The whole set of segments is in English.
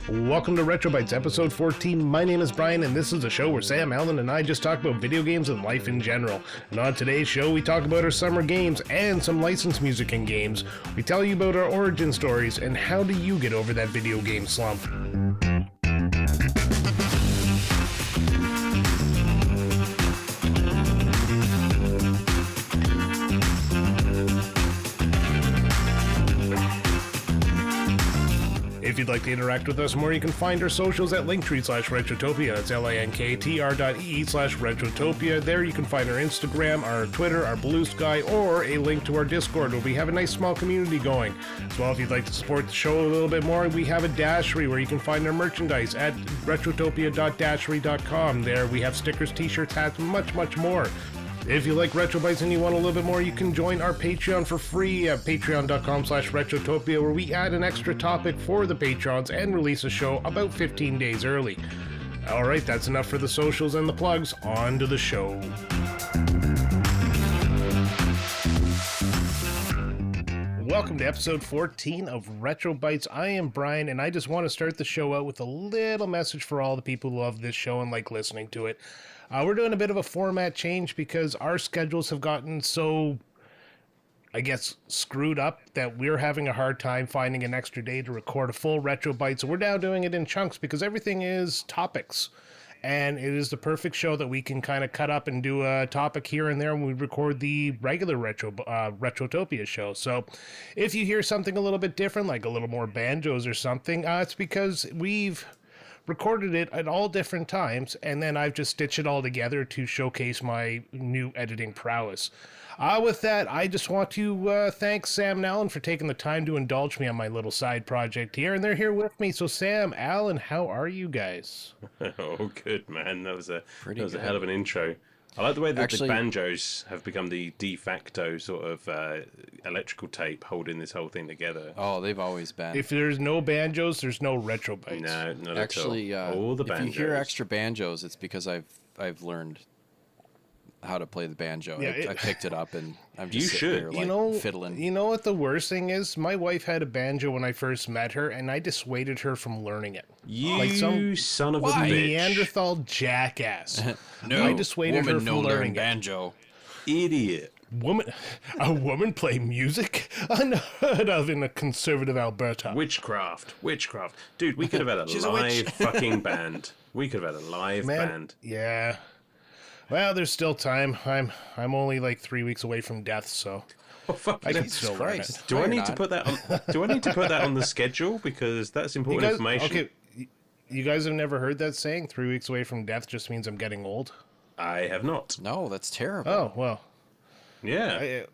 Welcome to RetroBytes, episode 14. My name is Brian, and this is a show where Sam, Alan, and I just talk about video games and life in general. And on today's show, we talk about our summer games and some licensed music and games. We tell you about our origin stories and how do you get over that video game slump. If you'd like to interact with us more, you can find our socials at linktree/Retrotopia. That's linktr.ee/Retrotopia. There you can find our Instagram, our Twitter, our Blue Sky, or a link to our Discord where we have a nice small community going. As well, if you'd like to support the show a little bit more, we have a Dashery where you can find our merchandise at retrotopia.dashery.com. There we have stickers, t-shirts, hats, much more. If you like RetroBytes and you want a little bit more, you can join our Patreon for free at patreon.com/Retrotopia, where we add an extra topic for the Patrons and release a show about 15 days early. Alright, that's enough for the socials and the plugs. On to the show. Welcome to episode 14 of RetroBytes. I am Brian, and I just want to start the show out with a little message for all the people who love this show and like listening to it. We're doing a bit of a format change because our schedules have gotten so, I guess, screwed up that we're having a hard time finding an extra day to record a full RetroByte. So we're now doing it in chunks because everything is topics. And it is the perfect show that we can kind of cut up and do a topic here and there when we record the regular Retrotopia show. So if you hear something a little bit different, like a little more banjos or something, it's because we've recorded it at all different times, and then I've just stitched it all together to showcase my new editing prowess. With that, I just want to thank Sam and Alan for taking the time to indulge me on my little side project here, and they're here with me. So Sam, Alan, how are you guys? Oh, good, man. That was a hell of an intro. I like the way that the banjos have become the de facto sort of electrical tape holding this whole thing together. Oh, they've always been. If there's no banjos, there's no RetroBytes. No, not actually, at all. All the banjos. If you hear extra banjos, it's because I've learned how to play the banjo. Yeah, I picked it up and I'm just sitting here fiddling. You know what the worst thing is? My wife had a banjo when I first met her, and I dissuaded her from learning it. You son of a bitch. Neanderthal jackass. No, I dissuaded her from learning banjo. Idiot. A woman play music? Unheard of in a conservative Alberta. Witchcraft. Dude, we could have had a live fucking band. We could have had a live band. Yeah. Well, there's still time. I'm only like 3 weeks away from death, so I can still learn it. Do I need to put that on? Do I need to put that on the schedule because that's important information? Okay, you guys have never heard that saying? 3 weeks away from death just means I'm getting old. I have not. No, that's terrible. Oh well. Yeah.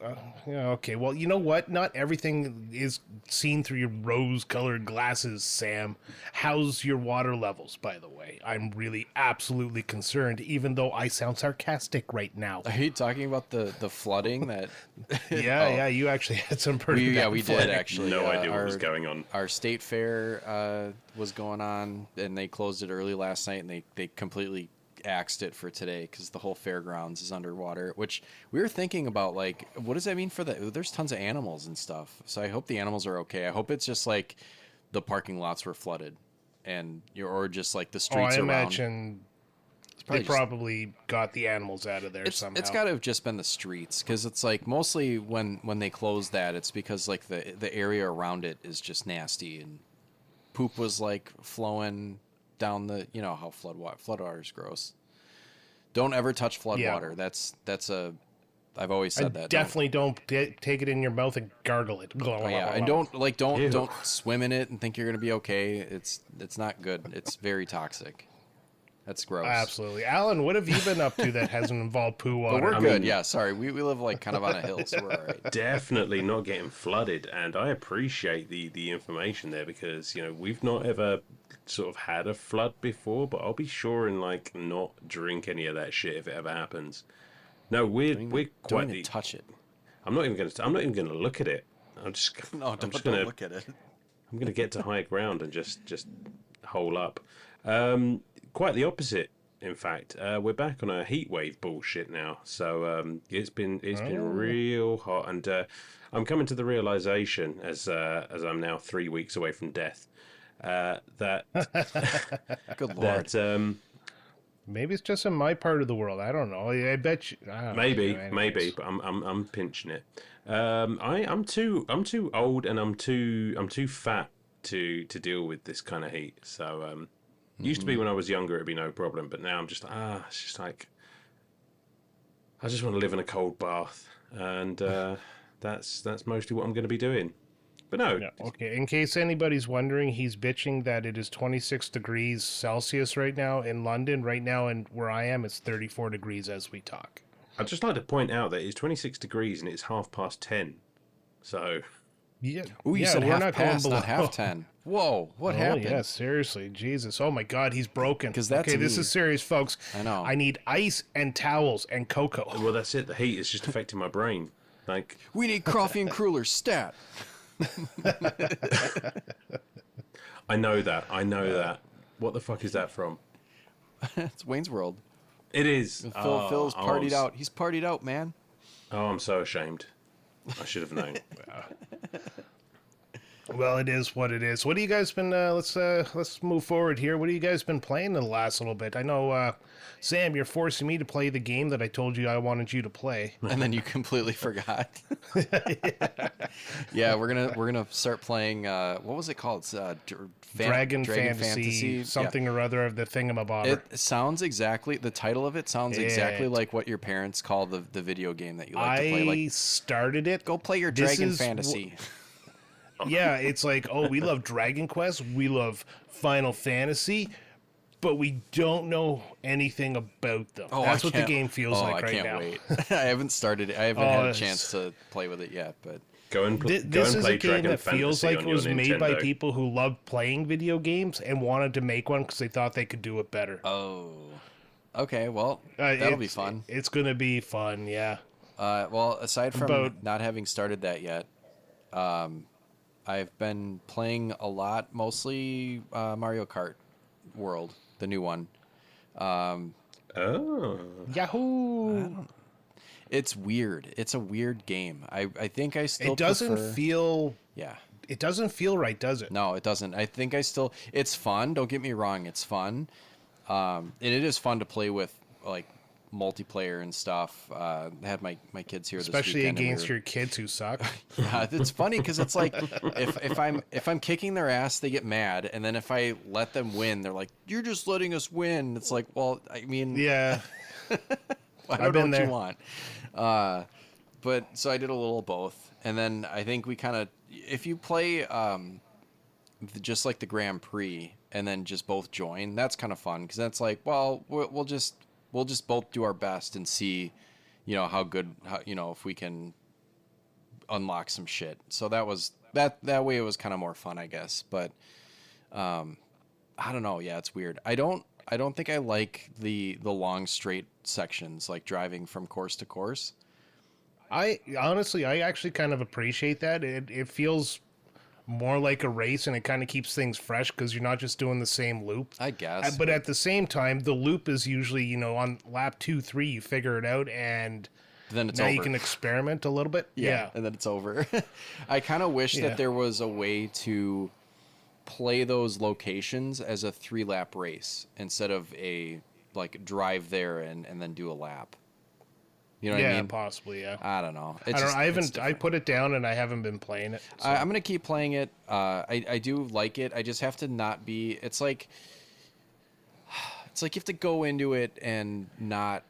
Okay. Well, you know what? Not everything is seen through your rose-colored glasses, Sam. How's your water levels, by the way? I'm really absolutely concerned, even though I sound sarcastic right now. Are you talking about the flooding that? Yeah, you actually had some pretty bad we flooding. Did actually. No idea what was going on. Our state fair was going on, and they closed it early last night, and they completely axed it for today because the whole fairgrounds is underwater, which we were thinking about, like, what does that mean for there's tons of animals and stuff, so I hope the animals are okay. I hope it's just like the parking lots were flooded or just like the streets around. I imagine they probably got the animals out of there somehow. It's got to have just been the streets, because it's like mostly when they close that, it's because like the area around it is just nasty, and poop was like flowing down the, you know how flood water is gross. Don't ever touch flood water. That's I've always said that. Definitely don't take it in your mouth and gargle it. Oh, yeah, and don't swim in it and think you're gonna be okay. It's not good. It's very toxic. That's gross. Absolutely. Alan, what have you been up to that hasn't involved poo water? But we're good. Yeah, sorry. We live like kind of on a hill, so we're all right. Definitely not getting flooded, and I appreciate the information there because, you know, we've not ever sort of had a flood before, but I'll be sure and like not drink any of that shit if it ever happens. No, we're quite don't even touch it. I'm not even gonna look at it. Don't look at it. I'm gonna get to high ground and just hole up. Quite the opposite, in fact. We're back on a heat wave bullshit now. So it's been real hot, and I'm coming to the realization as I'm now 3 weeks away from death. That Good lord. that Maybe it's just in my part of the world. I don't know. I bet you. I don't maybe, know. maybe, Anyways. but I'm pinching it. I'm too old and I'm too fat to deal with this kind of heat. So used to be when I was younger, it'd be no problem, but now I'm just it's just like I just want to live in a cold bath, and that's mostly what I'm going to be doing. But no, No. Okay. In case anybody's wondering, he's bitching that it is 26 degrees Celsius right now in London. Right now, and where I am, it's 34 degrees as we talk. I'd just like to point out that it's 26 degrees and it's 10:30. So Yeah. Ooh, you yeah, said we're half not going past, below. not half 10. Whoa, what Oh, happened? yeah, seriously. Jesus. Oh, my God, he's broken. 'Cause that's okay, this me. is serious, folks. I know. I need ice and towels and cocoa. well, that's it. The heat is just affecting my brain. Like We need coffee and crullers, stat. I know that. I know that. What the fuck is that from? It's Wayne's World. It is. Phil's partied out. He's partied out, man. Oh, I'm so ashamed. I should have known. Well, it is what it is. What have you guys been? Let's move forward here. What have you guys been playing in the last little bit? I know, Sam, you're forcing me to play the game that I told you I wanted you to play. And then you completely forgot. Yeah, we're gonna start playing. What was it called? It's, Dragon Fantasy, something or other of the thingamabobber. It sounds exactly. The title of it sounds exactly like what your parents call the video game that you like to play. Like, started it. go play your This Dragon is Fantasy. Yeah, it's like, oh, we love Dragon Quest, we love Final Fantasy, but we don't know anything about them. Oh, That's I what the can't- game feels like I right can't now. wait. I haven't started it. I haven't Oh, had a it's- chance to play with it yet, but Go and This go and is play a game Dragon that feels Fantasy like on it your was made by Nintendo. people who love playing video games and wanted to make one because they thought they could do it better. oh, okay. Well, that'll be It's- fun. It's gonna be fun, yeah. Well, aside from About- not having started that yet, I've been playing a lot, mostly Mario Kart World, the new one. Oh. Yahoo! It's weird. It's a weird game. I think I still It doesn't prefer- feel. Yeah. It doesn't feel right, does it? No, it doesn't. I think I still. It's fun. Don't get me wrong. It's fun, and it is fun to play with like multiplayer and stuff. I had my kids here Especially this weekend. and we against were- your kids who suck. Yeah, it's funny because it's like if I'm kicking their ass, they get mad, and then if I let them win, they're like, "You're just letting us win." It's like, well, I mean, Yeah. I I've don't know been what there. you want. But so I did a little of both, and then I think we kind of, if you play just like the Grand Prix, and then just both join, that's kind of fun because that's like, well, we'll just both do our best and see, how good, if we can unlock some shit. So that was that way. It was kind of more fun, I guess. But I don't know. Yeah, it's weird. I don't think I like the long straight sections, like driving from course to course. I actually kind of appreciate that. It feels more like a race, and it kind of keeps things fresh because you're not just doing the same loop. I guess. But at the same time, the loop is usually, on lap 2, 3, you figure it out, and Then it's now over. you can experiment a little bit. Yeah. And then it's over. I kind of wish Yeah. that there was a way to play those locations as a 3-lap race instead of a like drive there and then do a lap. You know what I mean? Possibly, yeah. I don't know. I don't know. I put it down and I haven't been playing it. So. I'm gonna keep playing it. I do like it. I just have to not be. It's like you have to go into it and not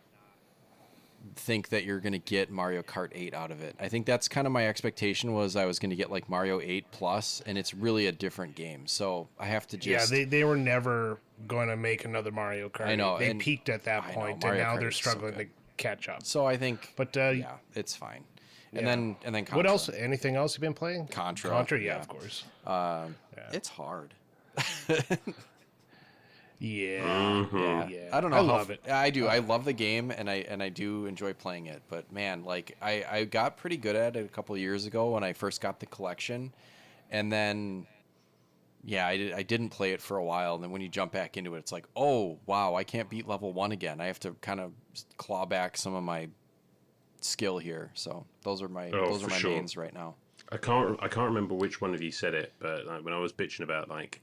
think that you're gonna get Mario Kart 8 out of it. I think that's kind of my expectation was I was gonna get like Mario 8 Plus, and it's really a different game. So I have to just. Yeah, they were never going to make another Mario Kart. I know, They and peaked at that I know, point, and Mario now Kart they're is so struggling good. to catch up. So I think. But yeah, it's fine. And yeah. then Contra. What else? Anything else you've been playing? Contra, Contra, yeah, yeah. of course. It's hard. Yeah. Yeah. Yeah. I don't know. I how love it. I do. I love the game, and I do enjoy playing it. But man, like I got pretty good at it a couple of years ago when I first got the collection, and then yeah, I didn't play it for a while. And then when you jump back into it, it's like, oh wow, I can't beat level 1 again. I have to kind of claw back some of my skill here. So those are my for sure. mains right now. I can't remember which one of you said it, but like when I was bitching about like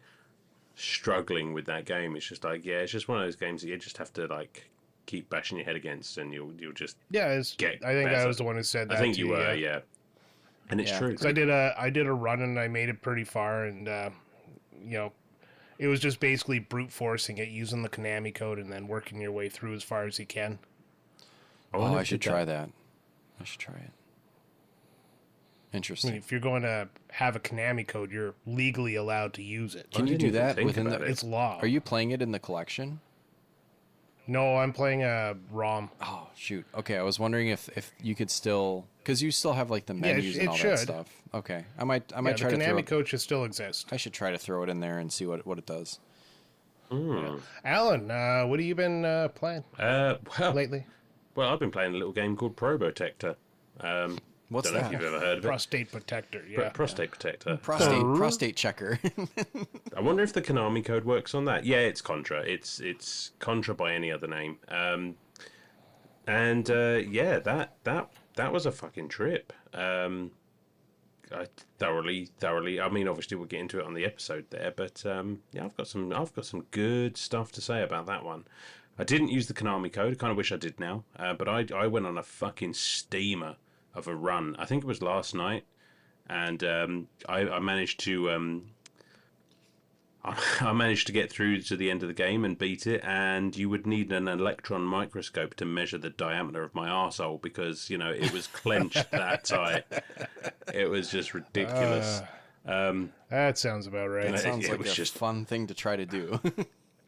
struggling with that game. It's just like, yeah, it's just one of those games that you just have to like keep bashing your head against, and you'll just Yeah, get I think better. I was the one who said that. I think to you were, yeah. yeah. And it's Yeah. true. Because I did a run and I made it pretty far, and you know, it was just basically brute forcing it, using the Konami code, and then working your way through as far as you can. Oh, wonder I if should did try that. I should try it. I Interesting. mean, if you're going to have a Konami code, you're legally allowed to use it. Can I you didn't do even that think within about the? it. It's law. Are you playing it in the collection? No, I'm playing a ROM. Oh shoot. Okay, I was wondering if you could still, because you still have like the Yeah, menus and it all should. that stuff. Okay, I might Yeah, try the to throw. Konami code should still exist. I should try to throw it in there and see what it does. Alan, what have you been playing Well, lately? well, I've been playing a little game called Probotector. What's Don't know if that? you've ever heard of it. Prostate protector. Yeah. Prostate Protector. Prostate checker. I wonder if the Konami code works on that. Yeah, it's Contra. It's Contra by any other name. Yeah, that was a fucking trip. I thoroughly. I mean, obviously we'll get into it on the episode there, but yeah, I've got some good stuff to say about that one. I didn't use the Konami code. I kind of wish I did now. But I went on a fucking steamer of a run. I think it was last night, and I managed to. I managed to get through to the end of the game and beat it, and you would need an electron microscope to measure the diameter of my arsehole because, it was clenched that tight. It was just ridiculous. That sounds about right. That sounds it like was a just- fun thing to try to do.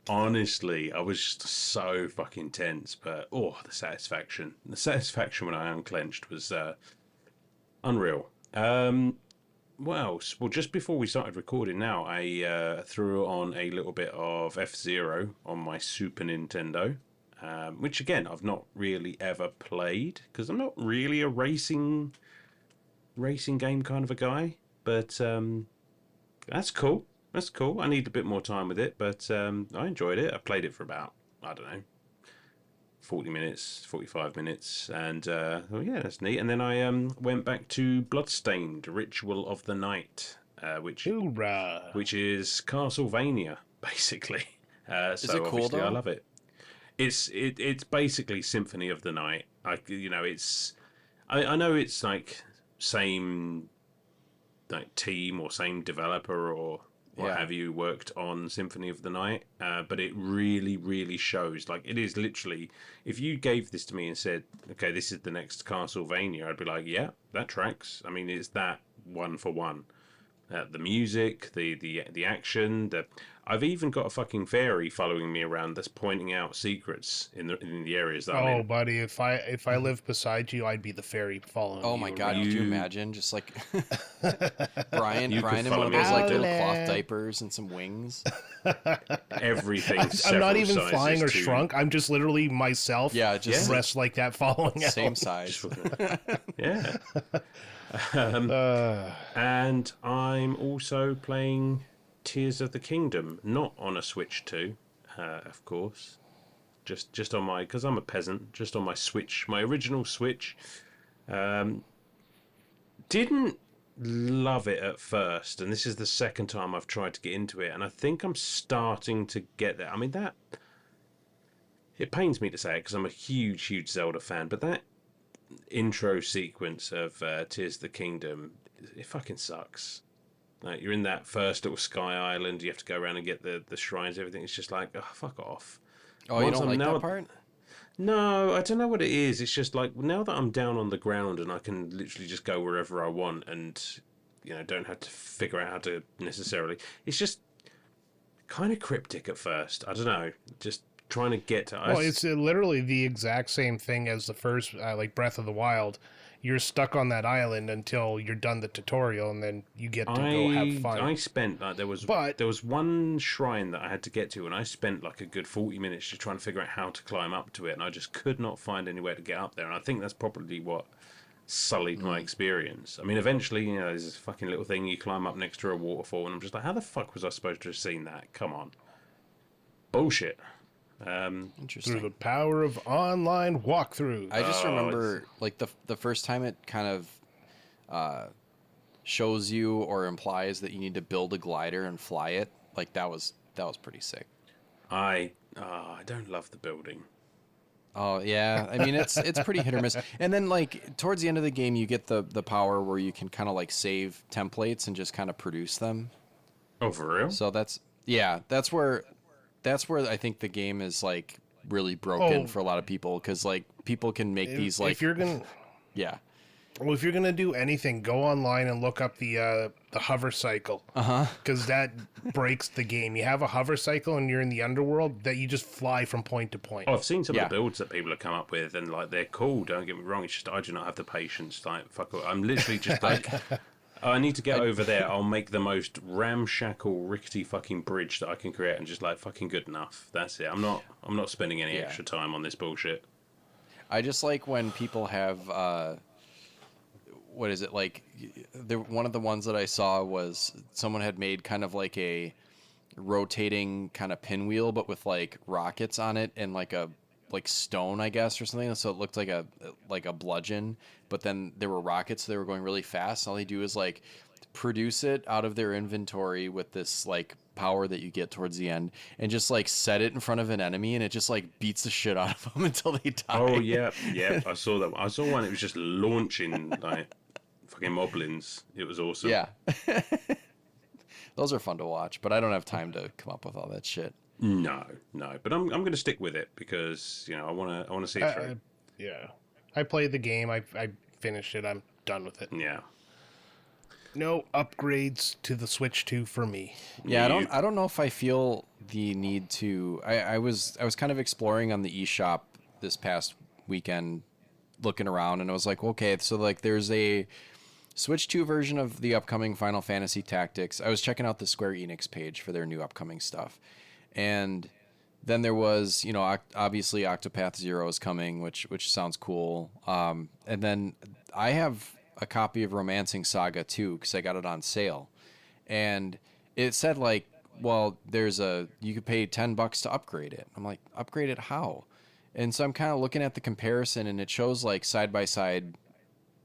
Honestly, I was just so fucking tense, but the satisfaction when I unclenched was unreal. Well, just before we started recording now, I threw on a little bit of F-Zero on my Super Nintendo, which again, I've not really ever played, because I'm not really a racing game kind of a guy, but that's cool. That's cool. I need a bit more time with it, but I enjoyed it. I played it for about, I don't know, 40 minutes, 45 minutes, and yeah, that's neat. And then I went back to Bloodstained: Ritual of the Night, which Hoorah. is Castlevania, basically. So it cool, obviously I though? love it. It's basically Symphony of the Night. It's I know it's like same like team or same developer or what Yeah. have you worked on Symphony of the Night, but it really, really shows. Like, it is literally, if you gave this to me and said, okay, this is the next Castlevania, I'd be like, yeah, that tracks. I mean, it's that one for one. The music, the action, I've even got a fucking fairy following me around that's pointing out secrets in the areas that I'm Oh, in. buddy, if I lived beside you, I'd be the fairy following Oh you my god, around. could you imagine? Just like Brian You could in follow one of me those like little around. cloth diapers and some wings. Everything. I'm not even sizes flying or too. shrunk. I'm just literally myself. Yeah, just dressed like that, following same out. size. Yeah. Uh, And I'm also playing Tears of the Kingdom, not on a Switch 2, of course. Just on my, because I'm a peasant, just on my Switch, my original Switch. Didn't love it at first, and this is the second time I've tried to get into it, and I think I'm starting to get there. I mean, it pains me to say it because I'm a huge Zelda fan, but that intro sequence of Tears of the Kingdom, it fucking sucks. Like, you're in that first little sky island, you have to go around and get the shrines, everything. It's just like, oh, fuck off. Oh, you Once don't I'm like now- that part? No, I don't know what it is. It's just like, now that I'm down on the ground and I can literally just go wherever I want and, don't have to figure out how to necessarily. It's just kind of cryptic at first. I don't know. Just trying to get to. well, it's literally the exact same thing as the first, like Breath of the Wild. You're stuck on that island until you're done the tutorial, and then you get to go have fun. I spent there was one shrine that I had to get to, and I spent like a good 40 minutes just trying to figure out how to climb up to it, and I just could not find anywhere to get up there. And I think that's probably what sullied my experience. I mean, eventually, there's this fucking little thing you climb up next to a waterfall, and I'm just like, how the fuck was I supposed to have seen that? Come on, bullshit. Interesting. Through the power of online walkthrough. I just remember like the first time it kind of shows you or implies that you need to build a glider and fly it. Like that was That was pretty sick. I don't love the building. Oh yeah, I mean it's pretty hit or miss. And then like towards the end of the game, you get the power where you can kind of like save templates and just kind of produce them. Oh, for real? So that's where I think the game is like really broken Oh. for a lot of people because like people can make these like if you're gonna yeah. Well, if you're gonna do anything, go online and look up the hover cycle. Because that breaks the game. You have a hover cycle and you're in the underworld that you just fly from point to point. Oh, I've seen some Yeah. of the builds that people have come up with, and like they're cool. Don't get me wrong. It's just I do not have the patience. Like fuck, I'm literally just like, I need to get over there. I'll make the most ramshackle, rickety fucking bridge that I can create, and just like fucking good enough. That's it. I'm not spending any Yeah. extra time on this bullshit. I just like when people have what is it like? One of the ones that I saw was someone had made kind of like a rotating kind of pinwheel, but with like rockets on it and like a stone, I guess, or something. So it looked like a bludgeon, but then there were rockets. So they were going really fast. All they do is like produce it out of their inventory with this like power that you get towards the end, and just like set it in front of an enemy, and it just like beats the shit out of them until they die. Oh yeah, yeah. I saw that. I saw one. It was just launching like fucking moblins. It was awesome. Yeah. Those are fun to watch, but I don't have time to come up with all that shit. No. But I'm going to stick with it because I want to see it through. Yeah. I played the game. I finished it. I'm done with it. Yeah. No upgrades to the Switch 2 for me. Yeah, I don't know if I feel the need to. I was kind of exploring on the eShop this past weekend, looking around, and I was like, okay, so like there's a Switch 2 version of the upcoming Final Fantasy Tactics. I was checking out the Square Enix page for their new upcoming stuff. And then there was, obviously Octopath Zero is coming, which sounds cool. And then I have a copy of Romancing Saga 2 because I got it on sale. And it said like, well, you could pay $10 to upgrade it. I'm like, upgrade it how? And so I'm kind of looking at the comparison, and it shows like side-by-side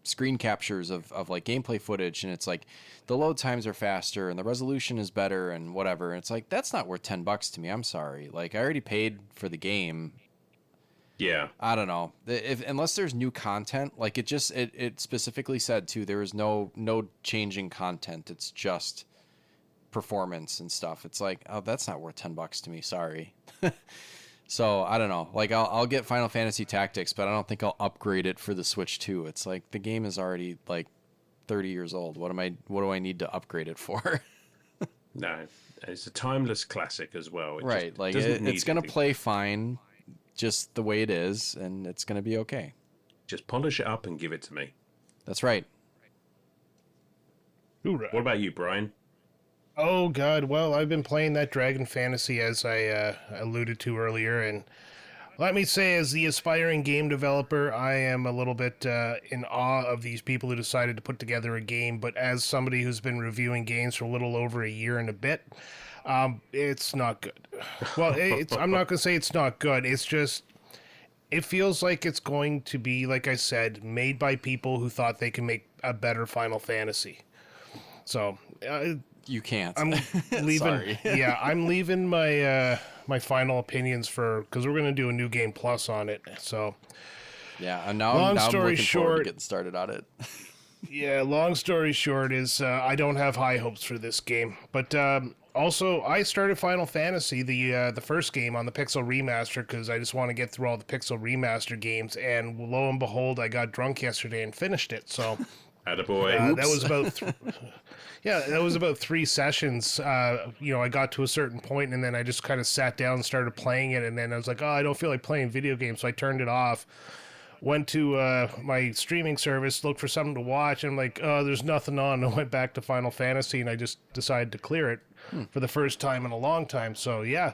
screen captures of like gameplay footage, and it's like the load times are faster and the resolution is better and whatever. And it's like, that's not worth $10 to me. I'm sorry. Like I already paid for the game. Yeah. I don't know. Unless there's new content, like it specifically said too, there is no changing content. It's just performance and stuff. It's like, oh, that's not worth $10 to me. Sorry. So I don't know. Like I'll get Final Fantasy Tactics, but I don't think I'll upgrade it for the Switch 2. It's like the game is already like 30 years old. What do I need to upgrade it for? No, it's a timeless classic as well. Right. Like it's gonna play fine, just the way it is, and it's gonna be okay. Just polish it up and give it to me. That's right. Hoorah. What about you, Brian? Oh, God. Well, I've been playing that Dragon Fantasy, as I alluded to earlier, and let me say, as the aspiring game developer, I am a little bit in awe of these people who decided to put together a game, but as somebody who's been reviewing games for a little over a year and a bit, it's not good. Well, I'm not going to say it's not good. It's just, it feels like it's going to be, like I said, made by people who thought they can make a better Final Fantasy. So... You can't. I'm leaving. Sorry. Yeah, I'm leaving my my final opinions because we're gonna do a new game plus on it. So Yeah, and now Long I'm story looking forward to short- getting started on it. yeah, long story short is I don't have high hopes for this game. But also, I started Final Fantasy the first game on the Pixel Remaster because I just want to get through all the Pixel Remaster games. And lo and behold, I got drunk yesterday and finished it. So Attaboy. that was about. Yeah, that was about 3 sessions. I got to a certain point, and then I just kind of sat down and started playing it, and then I was like, oh, I don't feel like playing video games, so I turned it off. Went to my streaming service, looked for something to watch, and I'm like, oh, there's nothing on. I went back to Final Fantasy, and I just decided to clear it for the first time in a long time. So, yeah.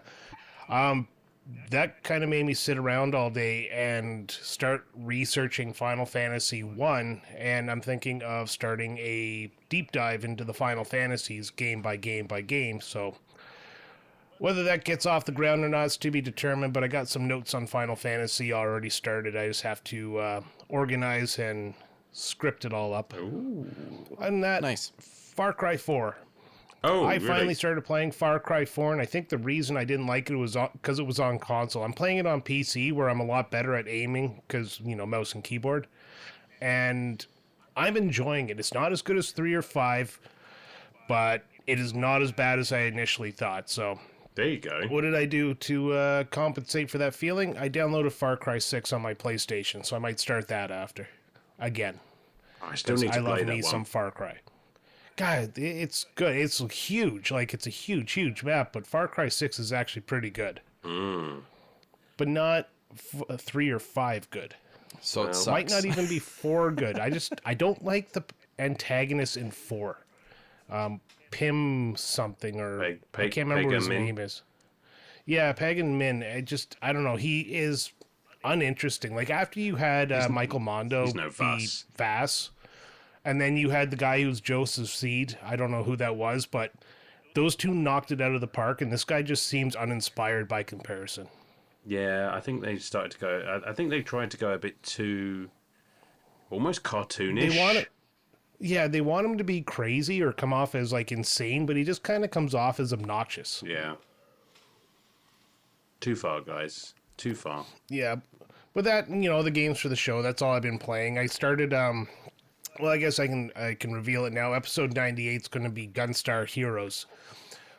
That kind of made me sit around all day and start researching Final Fantasy 1, and I'm thinking of starting a deep dive into the Final Fantasies game by game by game. So whether that gets off the ground or not is to be determined, but I got some notes on Final Fantasy already started. I just have to organize and script it all up. Ooh. And that, Nice. Far Cry 4. Oh, I really? finally started playing Far Cry 4, and I think the reason I didn't like it was because it was on console. I'm playing it on PC, where I'm a lot better at aiming, because, mouse and keyboard. And I'm enjoying it. It's not as good as 3 or 5, but it is not as bad as I initially thought. So There you go. what did I do to compensate for that feeling? I downloaded Far Cry 6 on my PlayStation, so I might start that after. Again. I still 'Cause need I to play love that me one. some Far Cry. God, it's good. It's huge. Like, it's a huge, huge map, but Far Cry 6 is actually pretty good. But not 3 or 5 good. So it Might sucks. not even be 4 good. I don't like the antagonist in 4. Pim something, or I can't remember what his name is. Yeah, Pagan Min. I don't know. He is uninteresting. Like, after you had Michael Mondo he's no be Vass. Vass, and then you had the guy who's Joseph Seed. I don't know who that was, but those two knocked it out of the park, and this guy just seems uninspired by comparison. Yeah, I think they started to go. I think they tried to go a bit too, almost cartoonish. They want him to be crazy or come off as, like, insane, but he just kind of comes off as obnoxious. Yeah. Too far, guys. Too far. Yeah, but that, the games for the show, that's all I've been playing. I started, well, I guess I can reveal it now. Episode 98 is going to be Gunstar Heroes.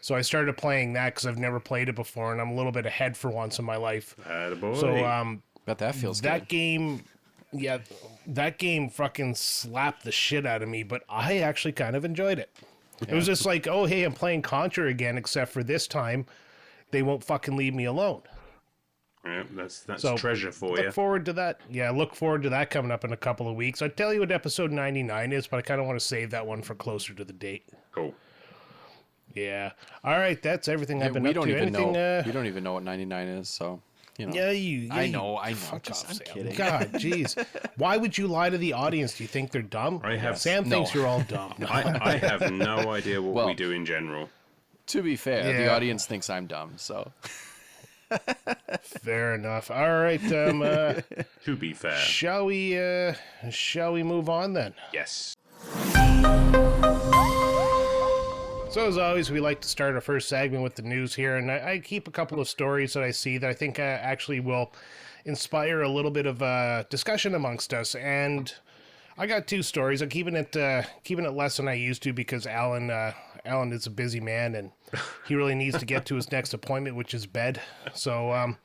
So I started playing that because I've never played it before, and I'm a little bit ahead for once in my life. Attaboy. So Bet that feels that good. game, yeah, that game fucking slapped the shit out of me, but I actually kind of enjoyed it. It was just like, oh, hey, I'm playing Contra again, except for this time, they won't fucking leave me alone. Yeah, that's So, treasure for you. Look forward to that. Yeah, look forward to that coming up in a couple of weeks. I'd tell you what episode 99 is, but I kind of want to save that one for closer to the date. Cool. Yeah. All right, that's everything I've been we up don't to. even Anything, know. We don't even know what 99 is, so Yeah, I know. Fuck Just, off, I'm Sam. kidding. God, jeez. Why would you lie to the audience? Do you think they're dumb? Sam thinks No. you're all dumb. I have no idea what Well- we do in general. To be fair, the Yeah. audience thinks I'm dumb, so Fair enough. All right. To be fair. Shall we move on then? Yes. So as always, we like to start our first segment with the news here, and I keep a couple of stories that I see that I think actually will inspire a little bit of discussion amongst us. And I got 2 stories. I'm keeping it less than I used to because Alan is a busy man and he really needs to get to his next appointment, which is bed. So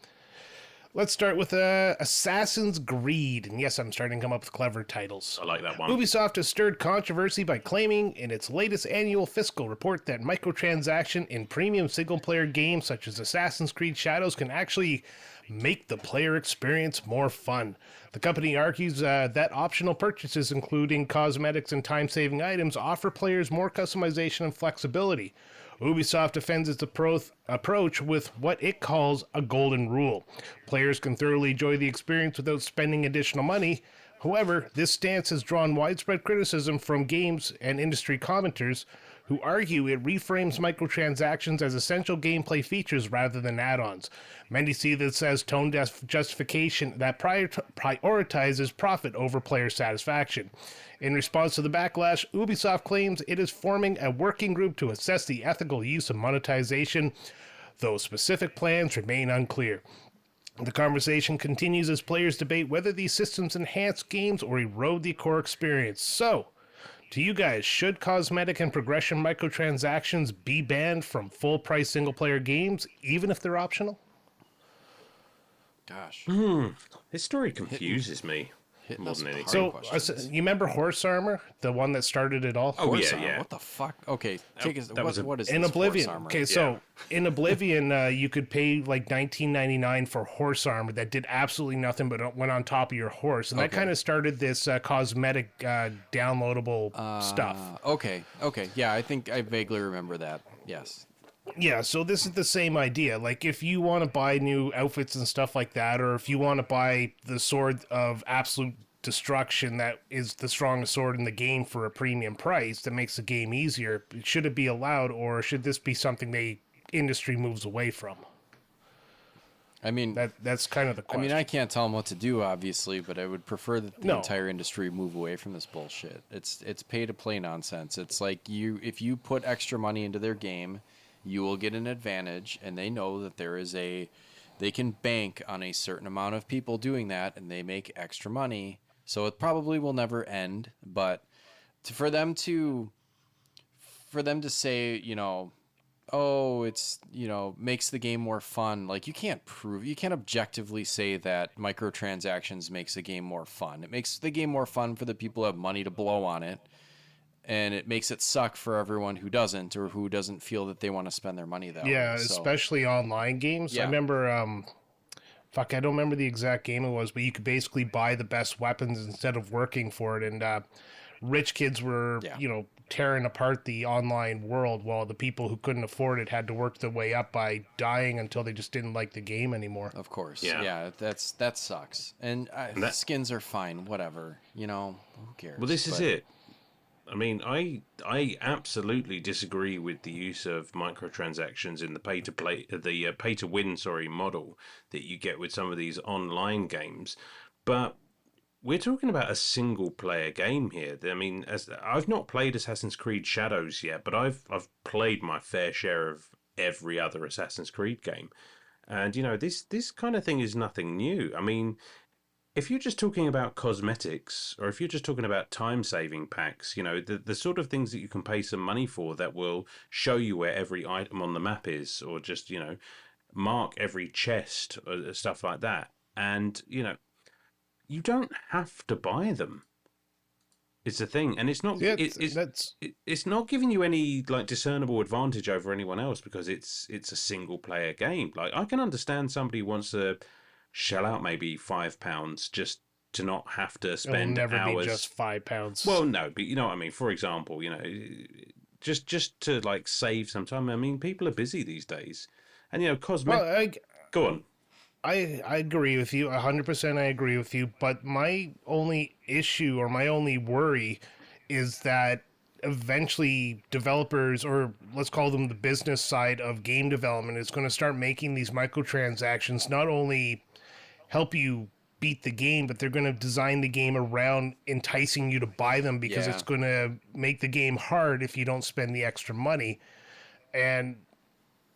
let's start with Assassin's Greed. And yes, I'm starting to come up with clever titles. I like that one. Ubisoft has stirred controversy by claiming in its latest annual fiscal report that microtransaction in premium single-player games such as Assassin's Creed Shadows can actually make the player experience more fun. The company argues that optional purchases, including cosmetics and time-saving items, offer players more customization and flexibility. Ubisoft defends its approach with what it calls a golden rule. Players can thoroughly enjoy the experience without spending additional money. However, this stance has drawn widespread criticism from games and industry commenters who argue it reframes microtransactions as essential gameplay features rather than add-ons. Many see this as tone justification that prioritizes profit over player satisfaction. In response to the backlash, Ubisoft claims it is forming a working group to assess the ethical use of monetization, though specific plans remain unclear. The conversation continues as players debate whether these systems enhance games or erode the core experience. So, to you guys, should cosmetic and progression microtransactions be banned from full-price single-player games, even if they're optional? gosh. This story confuses me Hitting more us than with anything. hard So, questions. you remember Horse Armor, the one that started it all? Oh, Horse yeah, armor, yeah. What the fuck? Okay, take us. that was What is In this Oblivion. horse armor? Okay, so in Oblivion, you could pay like $19.99 for horse armor that did absolutely nothing but went on top of your horse, and that Okay. kind of started this cosmetic downloadable stuff. Okay, yeah, I think I vaguely remember that. Yes. Yeah, so this is the same idea. Like, if you want to buy new outfits and stuff like that, or if you want to buy the Sword of Absolute Destruction that is the strongest sword in the game for a premium price that makes the game easier, should it be allowed, or should this be something the industry moves away from? I mean, That's kind of the I question. mean, I can't tell them what to do, obviously, but I would prefer that the No. entire industry move away from this bullshit. It's pay to play nonsense. It's like if you put extra money into their game, you will get an advantage, and they know that they can bank on a certain amount of people doing that, and they make extra money. So it probably will never end. But for them to say, oh, it's, makes the game more fun. Like, you can't objectively say that microtransactions makes the game more fun. It makes the game more fun for the people who have money to blow on it, and it makes it suck for everyone who doesn't, or who doesn't feel that they want to spend their money that way. Yeah, So, especially online games. I Yeah. remember, fuck, I don't remember the exact game it was, but you could basically buy the best weapons instead of working for it. And rich kids were, Yeah. tearing apart the online world, while the people who couldn't afford it had to work their way up by dying until they just didn't like the game anymore. Of course. Yeah. Yeah, that sucks. And that- skins are fine, whatever. Who cares? Well, this is But- it. I mean, I absolutely disagree with the use of microtransactions in the pay to win, model that you get with some of these online games. But we're talking about a single player game here. I mean, as I've not played Assassin's Creed Shadows yet, but I've played my fair share of every other Assassin's Creed game. And this kind of thing is nothing new. I mean, if you're just talking about cosmetics, or if you're just talking about time-saving packs, the sort of things that you can pay some money for that will show you where every item on the map is, or just, mark every chest, or stuff like that. And, you don't have to buy them. It's a thing, and it's not. Yeah, It's not giving you any like discernible advantage over anyone else, because it's a single player game. Like, I can understand somebody wants to shell out maybe £5 just to not have to It'll spend never hours. be just £5. Well, no, but you know what I mean. For example, just to like save some time. I mean, people are busy these days, and cosmetic. Well, Go on. I agree with you 100%. I agree with you, but my only issue, or my only worry, is that eventually developers, or let's call them the business side of game development, is going to start making these microtransactions not only help you beat the game, but they're going to design the game around enticing you to buy them, because Yeah. it's going to make the game hard if you don't spend the extra money. And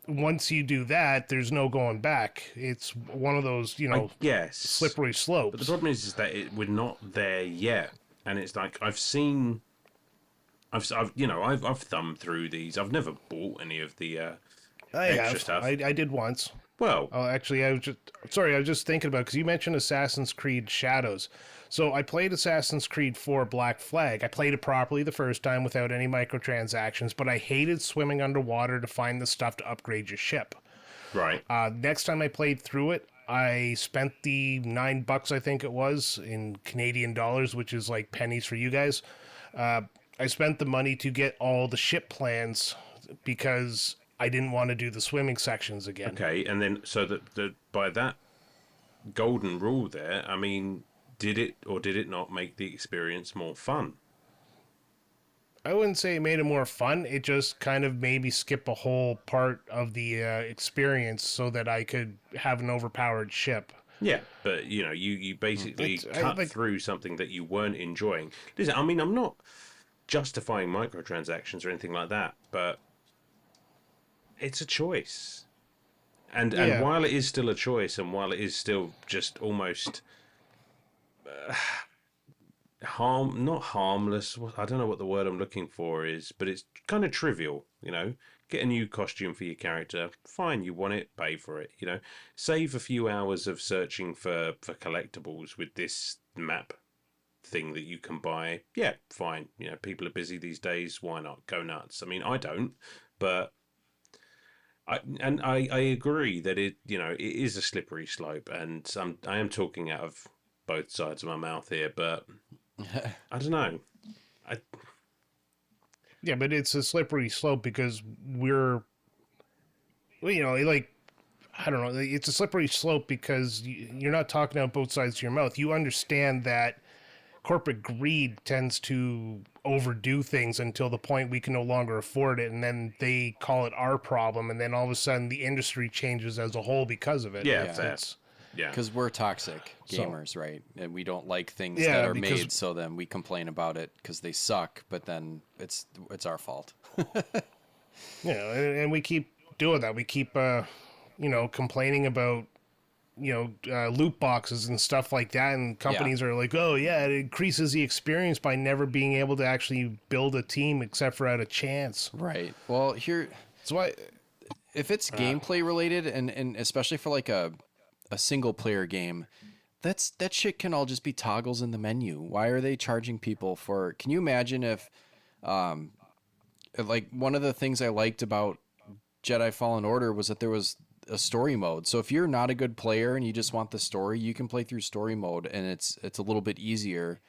once you do that, there's no going back. It's one of those, Yes. slippery slopes. But the problem is that we're not there yet, and it's like I've thumbed through these. I've never bought any of the extra stuff. I did once. Well, Oh, actually, I was just thinking about, because you mentioned Assassin's Creed Shadows. So I played Assassin's Creed 4 Black Flag. I played it properly the first time without any microtransactions, but I hated swimming underwater to find the stuff to upgrade your ship. right. Next time I played through it, I spent the $9, I think it was, in Canadian dollars, which is like pennies for you guys. I spent the money to get all the ship plans, because I didn't want to do the swimming sections again. Okay, and then so that by that golden rule there, I mean, did it or did it not make the experience more fun? I wouldn't say it made it more fun. It just kind of made me skip a whole part of the experience so that I could have an overpowered ship. Yeah, but you basically cut through something that you weren't enjoying. Listen, I mean, I'm not justifying microtransactions or anything like that, but it's a choice. And while it is still a choice, and while it is still just almost not harmless, I don't know what the word I'm looking for is, but it's kind of trivial, Get a new costume for your character, fine, you want it, pay for it, Save a few hours of searching for collectibles with this map thing that you can buy. Yeah, fine. People are busy these days, why not? Go nuts. I mean, I don't, but I agree that it is a slippery slope, and I am talking out of both sides of my mouth here, but I don't know. Yeah, but it's a slippery slope because I don't know. It's a slippery slope because you're not talking out both sides of your mouth. You understand that corporate greed tends to overdo things until the point we can no longer afford it, and then they call it our problem, and then all of a sudden the industry changes as a whole because of it. Yeah, Yeah. fair. Yeah. Because we're toxic So- gamers, right? And we don't like things Yeah, that are because- made, so then we complain about it because they suck. But then it's our fault. And we keep doing that. We keep, complaining about, loot boxes and stuff like that. And companies are like, oh, yeah, it increases the experience by never being able to actually build a team except for at a chance. Right. Well, here, That's why, if it's gameplay related, and especially for like a single player game, that shit can all just be toggles in the menu. Why are they charging people for? Can you imagine if, like one of the things I liked about Jedi Fallen Order was that there was a story mode. So if you're not a good player and you just want the story, you can play through story mode, and it's a little bit easier.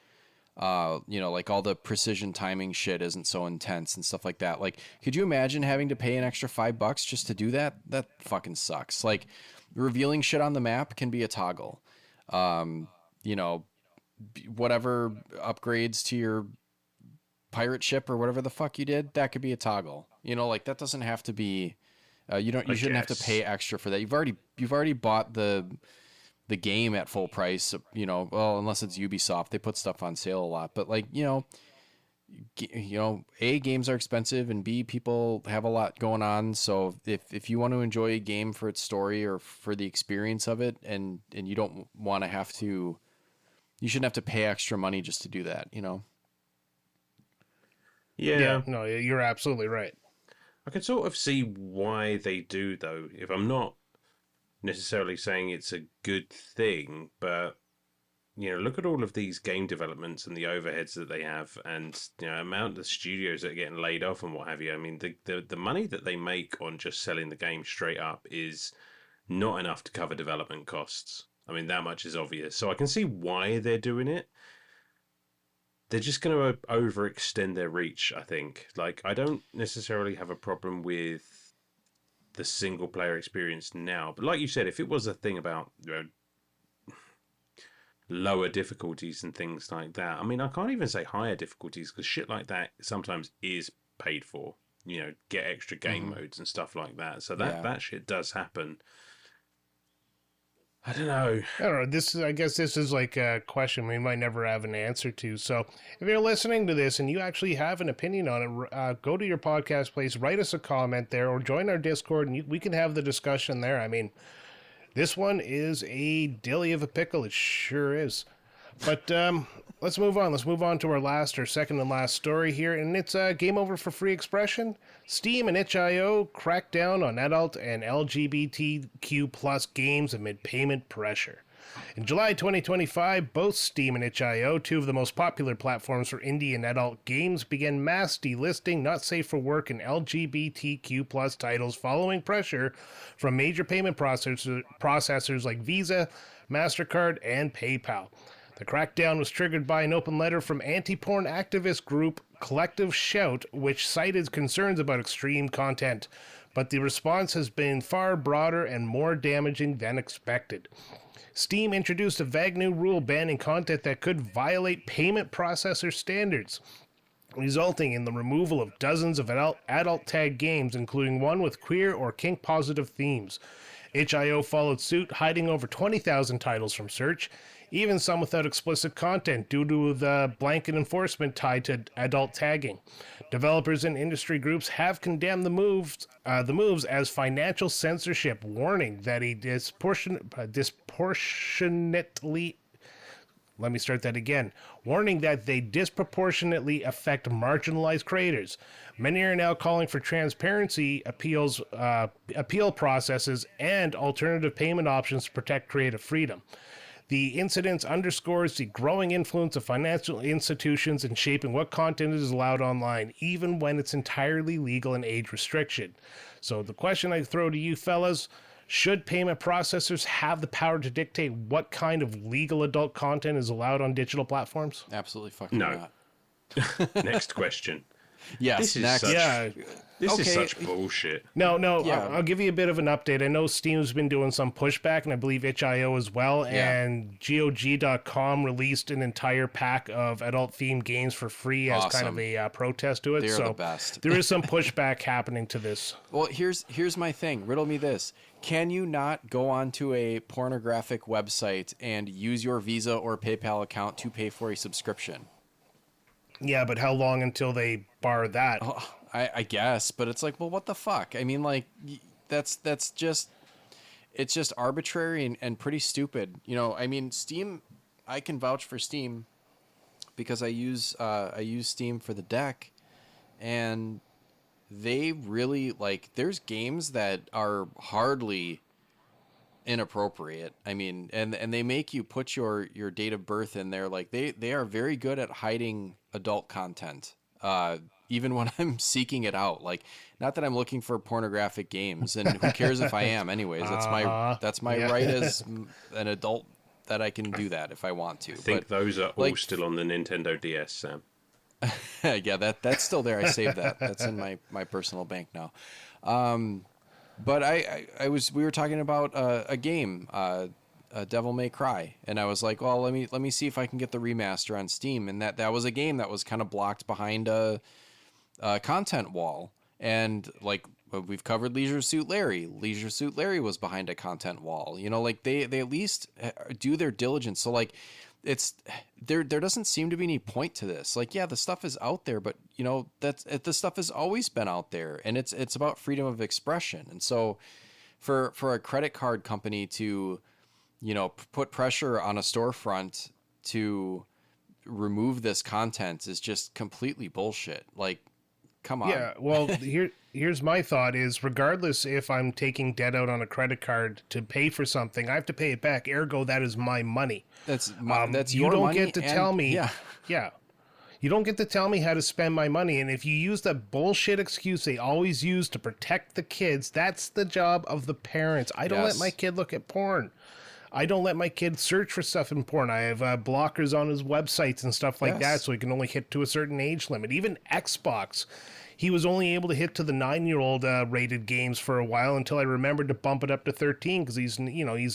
Like all the precision timing shit isn't so intense and stuff like that. Like, could you imagine having to pay an extra $5 just to do that? That fucking sucks. Like, revealing shit on the map can be a toggle. Whatever upgrades to your pirate ship or whatever the fuck you did, that could be a toggle. Like that doesn't have to be. You shouldn't have to pay extra for that. You've already bought the game at full price. Well, unless it's Ubisoft, they put stuff on sale a lot. But like A, games are expensive, and B, people have a lot going on. So if you want to enjoy a game for its story or for the experience of it, and you don't want to have to, you shouldn't have to pay extra money just to do that. Yeah. no, you're absolutely right. I can sort of see why they do, though. If I'm not necessarily saying it's a good thing, but look at all of these game developments and the overheads that they have, and amount of studios that are getting laid off and what have you. I mean, the money that they make on just selling the game straight up is not enough to cover development costs. I mean, that much is obvious. So I can see why they're doing it. They're just going to overextend their reach, I think. Like, I don't necessarily have a problem with the single player experience now, but like you said, if it was a thing about lower difficulties and things like that, I mean, I can't even say higher difficulties because shit like that sometimes is paid for. Get extra game modes and stuff like that. So that shit does happen. I don't know. I guess this is like a question we might never have an answer to. So if you're listening to this and you actually have an opinion on it, go to your podcast place, write us a comment there, or join our Discord, and we can have the discussion there. I mean, this one is a dilly of a pickle. It sure is. But let's move on. Let's move on to our second and last story here. And it's game over for free expression. Steam and itch.io crack down on adult and LGBTQ plus games amid payment pressure. In July 2025, both Steam and itch.io, two of the most popular platforms for indie and adult games, began mass delisting not safe for work and LGBTQ plus titles following pressure from major payment processors like Visa, MasterCard, and PayPal. The crackdown was triggered by an open letter from anti-porn activist group Collective Shout, which cited concerns about extreme content, but the response has been far broader and more damaging than expected. Steam introduced a vague new rule banning content that could violate payment processor standards, resulting in the removal of dozens of adult tag games, including one with queer or kink-positive themes. itch.io followed suit, hiding over 20,000 titles from search, even some without explicit content due to the blanket enforcement tied to adult tagging. Developers and industry groups have condemned the moves as financial censorship, warning that a disproportionately affect marginalized creators. Many are now calling for transparency, appeal processes, and alternative payment options to protect creative freedom. The incident underscores the growing influence of financial institutions in shaping what content is allowed online, even when it's entirely legal and age restricted. So the question I throw to you fellas, should payment processors have the power to dictate what kind of legal adult content is allowed on digital platforms? Absolutely fucking No. not. Next question. Yes, This is next. such Yeah. this is Okay. such bullshit. No, Yeah. I'll give you a bit of an update. I know Steam's been doing some pushback, and I believe itch.io as well. Yeah. And GOG.com released an entire pack of adult-themed games for free as kind of Awesome. a protest to it. They're so the best. there is some pushback happening to this. Well, here's my thing. Riddle me this. Can you not go onto a pornographic website and use your Visa or PayPal account to pay for a subscription? Yeah, but how long until they bar that? Oh, I guess, but it's like, well, what the fuck? I mean, like, that's just, it's just arbitrary and pretty stupid. You know, I mean, Steam, I can vouch for Steam because I use Steam for the deck, and they really, like, there's games that are hardly inappropriate. I mean, and they make you put your date of birth in there. Like, they are very good at hiding adult content. Even when I'm seeking it out, like, not that I'm looking for pornographic games, and who cares if I am anyways, that's my Yeah. right as an adult that I can do that if I want to. I think those are all like, still on the Nintendo DS, Sam. yeah, that's still there. I saved that. That's in my personal bank now. But we were talking about a game, Devil May Cry, and I was like, well, let me see if I can get the remaster on Steam, and that was a game that was kind of blocked behind a content wall, and like we've covered Leisure Suit Larry. Leisure Suit Larry was behind a content wall. You know, like they at least do their diligence. So like, it's there doesn't seem to be any point to this. Like, yeah, the stuff is out there, but you know, the stuff has always been out there, and it's about freedom of expression. And so for a credit card company to, you know, put pressure on a storefront to remove this content is just completely bullshit. Like, come on. Yeah, well, here's my thought is regardless if I'm taking debt out on a credit card to pay for something, I have to pay it back. Ergo, that is my money. That's You your don't money. get to tell me. Yeah. Yeah. You don't get to tell me how to spend my money. And if you use that bullshit excuse they always use to protect the kids, that's the job of the parents. I don't let Yes. my kid look at porn. I don't let my kid search for stuff in porn. I have blockers on his websites and stuff like that, Yes. so he can only hit to a certain age limit. Even Xbox, he was only able to hit to the 9-year-old rated games for a while until I remembered to bump it up to 13 because he's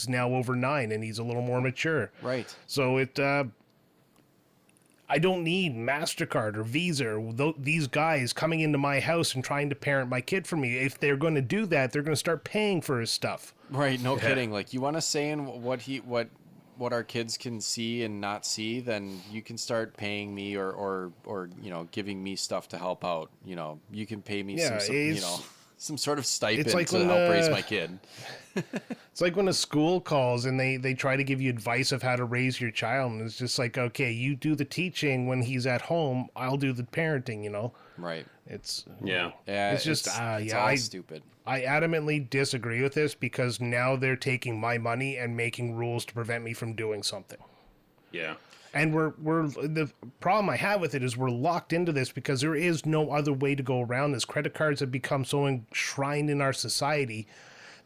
now over 9 and he's a little more mature. Right. So I don't need MasterCard or Visa or these guys coming into my house and trying to parent my kid for me. If they're going to do that, they're going to start paying for his stuff. Right. No kidding. Like, you want to say in what our kids can see and not see, then you can start paying me or you know, giving me stuff to help out. You know, you can pay me some sort of stipend like to when, help raise my kid. It's like when a school calls and they try to give you advice of how to raise your child, and it's just like, okay, you do the teaching when he's at home, I'll do the parenting, you know? Right. It's Yeah. Yeah. It's just, it's all stupid. I adamantly disagree with this because now they're taking my money and making rules to prevent me from doing something. Yeah. And we're the problem I have with it is we're locked into this because there is no other way to go around this. Credit cards have become so enshrined in our society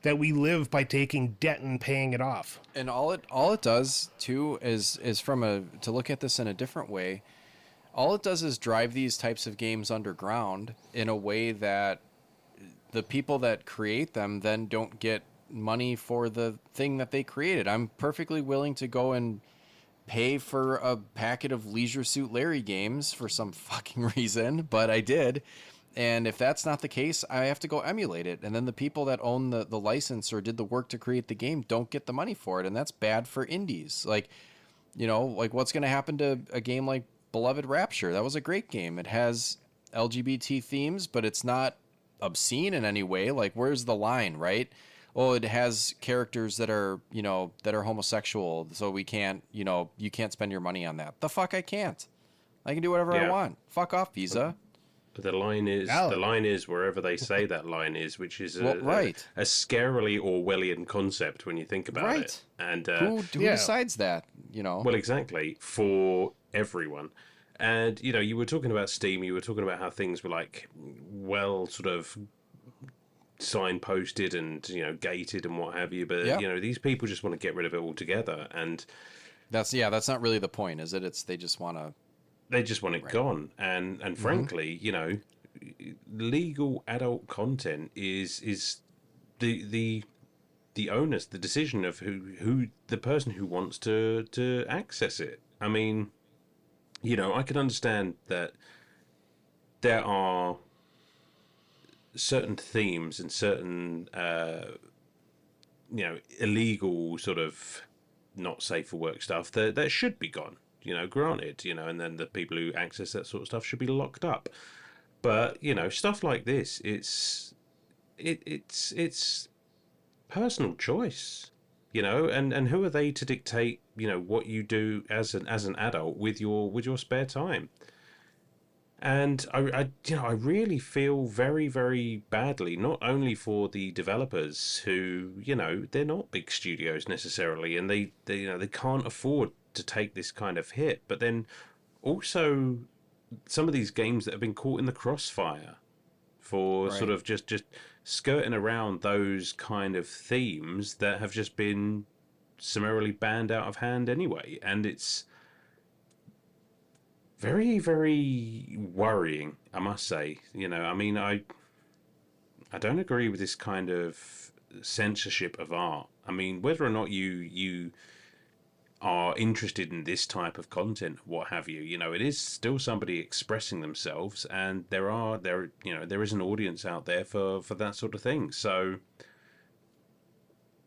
that we live by taking debt and paying it off. And all it does too is to look at this in a different way. All it does is drive these types of games underground in a way that the people that create them then don't get money for the thing that they created. I'm perfectly willing to go and pay for a packet of Leisure Suit Larry games for some fucking reason, but I did. And if that's not the case, I have to go emulate it. And then the people that own the license or did the work to create the game don't get the money for it. And that's bad for indies. Like, you know, like what's going to happen to a game like Beloved Rapture? That was a great game. It has LGBT themes, but it's not obscene in any way. Like, where's the line, right? Oh, it has characters that are, you know, that are homosexual, so we can't, you know, you can't spend your money on that. The fuck I can't. I can do whatever I want. Fuck off, Visa. The line is wherever they say that line is, which is a scarily Orwellian concept when you think about it. And who decides that? You know. Well, exactly, for everyone. And you know, you were talking about Steam. You were talking about how things were like well, sort of signposted and gated and what have you. But you know, these people just want to get rid of it altogether. And that's not really the point, is it? It's they just want to. They just want it gone. And frankly, you know, legal adult content is the onus, the decision of who the person who wants to access it. I mean, you know, I can understand that there are certain themes and certain you know, illegal sort of not safe for work stuff that should be gone. You know, granted, you know, and then the people who access that sort of stuff should be locked up. But you know, stuff like this, it's personal choice. You know, and who are they to dictate, you know, what you do as an adult with your spare time? And I you know, I really feel very, very badly, not only for the developers who, you know, they're not big studios necessarily, and they you know, they can't afford to take this kind of hit, but then also some of these games that have been caught in the crossfire for Right. sort of just skirting around those kind of themes that have just been summarily banned out of hand anyway, and it's very, very worrying, I must say. You know, I mean, I don't agree with this kind of censorship of art. I mean, whether or not you are interested in this type of content, what have you, you know, it is still somebody expressing themselves, and you know, there is an audience out there for that sort of thing. So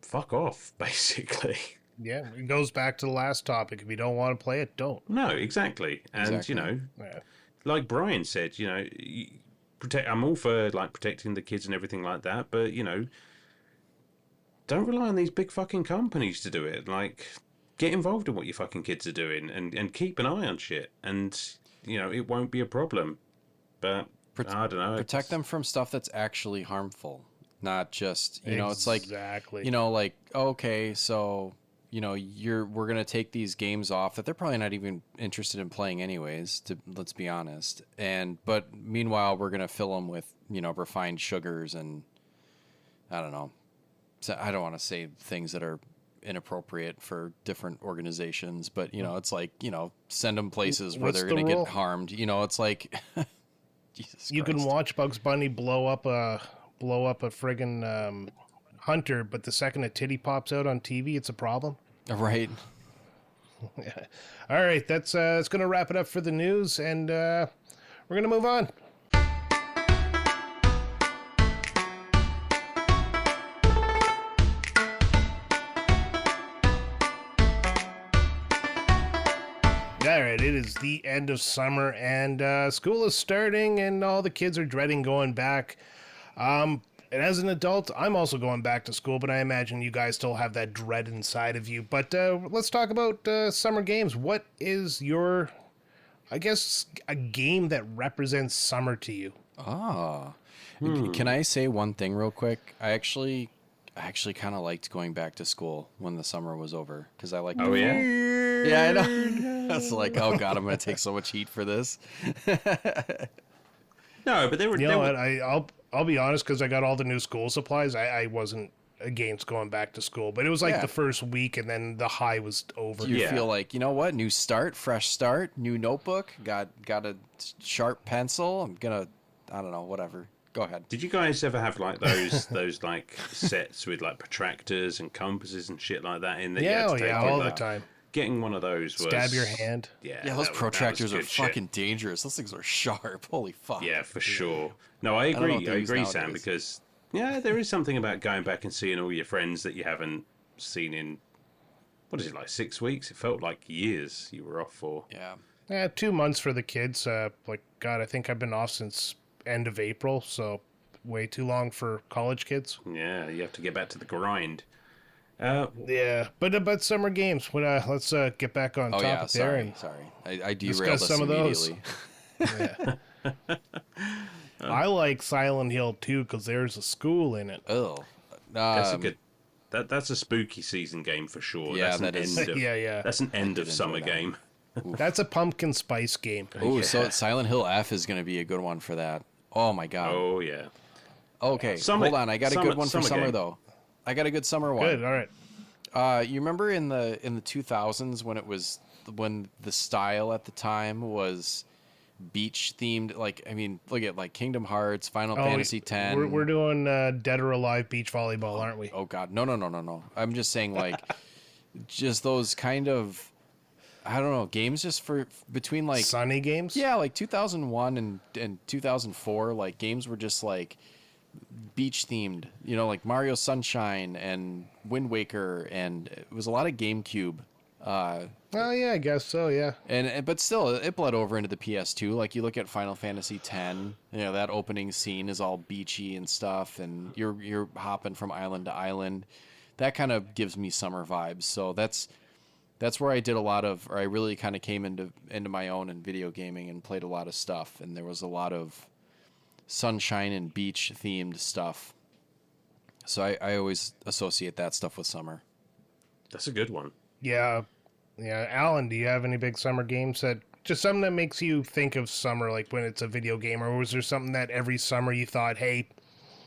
fuck off, basically. Yeah, it goes back to the last topic. If you don't want to play it, don't. No, exactly. And Exactly. you know, Yeah. like Brian said, you know, protect. I'm all for like protecting the kids and everything like that, but you know, don't rely on these big fucking companies to do it. Like, get involved in what your fucking kids are doing, and keep an eye on shit, and you know, it won't be a problem. But I don't know. Protect them from stuff that's actually harmful, not just, you know, it's like, Exactly. you know, like, okay, so, you know, we're going to take these games off that they're probably not even interested in playing anyways, let's be honest. But meanwhile, we're going to fill them with, you know, refined sugars and I don't know. So I don't want to say things that are inappropriate for different organizations, but you know, it's like, you know, send them places where What's they're the going to rule? get harmed. You know, it's like, Jesus You can Christ. watch Bugs Bunny blow up a friggin' hunter, but the second a titty pops out on TV, it's a problem. Right. All right, that's gonna wrap it up for the news, and we're gonna move on. All right, it is the end of summer, and school is starting, and all the kids are dreading going back. And as an adult, I'm also going back to school, but I imagine you guys still have that dread inside of you. But let's talk about summer games. What is your, I guess, a game that represents summer to you? Ah. Can I say one thing real quick? I actually kind of liked going back to school when the summer was over because I like. Oh yeah. Yeah, I know. I was like, oh god, I'm gonna take so much heat for this. No, but they were. You they know were what? I'll be honest, because I got all the new school supplies. I wasn't against going back to school, but it was like Yeah. the first week, and then the high was over. You Yeah. feel like, you know what? New start, fresh start, new notebook. Got a sharp pencil. I'm gonna, I don't know, whatever. Go ahead. Did you guys ever have like those like sets with like protractors and compasses and shit like that in that you Yeah, had to oh, take yeah, in? all the Like, time. getting one of those was Stab your hand. Yeah, Yeah, those that was protractors are good shit. fucking dangerous. Those things are sharp. Holy fuck. Yeah, for sure. No, I don't know agree. what they I use agree, Sam, nowadays. because yeah, there is something about going back and seeing all your friends that you haven't seen in what is it, like 6 weeks? It felt like years you were off for. Yeah. Yeah, 2 months for the kids. Like, God, I think I've been off since end of April, so way too long for college kids. Yeah, you have to get back to the grind. Yeah, but summer games. Let's get back on Oh topic yeah. there. Sorry. And Sorry. I derailed discuss us some of those. immediately. I like Silent Hill too because there's a school in it. Oh. That's a good. That's a spooky season game for sure. Yeah, that's that an is. end of, Yeah. That's an end of enjoy summer that. game. That's a pumpkin spice game. Oh, so Yeah. Silent Hill F is going to be a good one for that. Oh my god. Oh yeah. Okay, Summer- hold on. I got a summer- good one for summer summer game. though. I got a good summer one. Good. All right. You remember in the 2000s when it was when the style at the time was beach themed. Like, I mean, look at like Kingdom Hearts, Final Fantasy X. We're doing Dead or Alive beach volleyball, aren't we? Oh God, no. I'm just saying, like, just those kind of, I don't know, games just for between like Sunny games. yeah, like 2001 and 2004, like games were just like beach themed, you know, like Mario Sunshine and Wind Waker, and it was a lot of GameCube. Oh yeah, I guess so. Yeah. But still, it bled over into the PS2. Like you look at Final Fantasy X, you know, that opening scene is all beachy and stuff, and you're hopping from island to island. That kind of gives me summer vibes. So that's where I did a lot of, or I really kind of came into my own in video gaming and played a lot of stuff. And there was a lot of sunshine and beach themed stuff. So I always associate that stuff with summer. That's a good one. Yeah. Yeah. Alan, do you have any big summer games that just something that makes you think of summer, like when it's a video game, or was there something that every summer you thought, hey,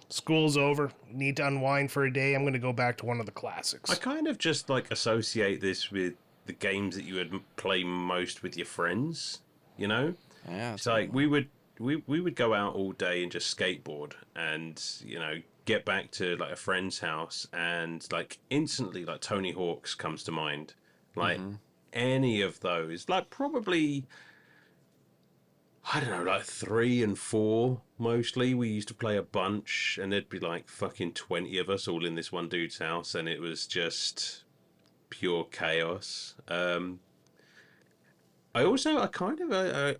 school's over, need to unwind for a day, I'm going to go back to one of the classics? I kind of just like associate this with the games that you would play most with your friends, you know? Yeah. It's like we would go out all day and just skateboard and, you know, get back to like a friend's house and like instantly like Tony Hawk's comes to mind. Like any of those. Like probably I don't know, like 3 and 4 mostly. We used to play a bunch and there'd be like fucking 20 of us all in this one dude's house and it was just pure chaos. I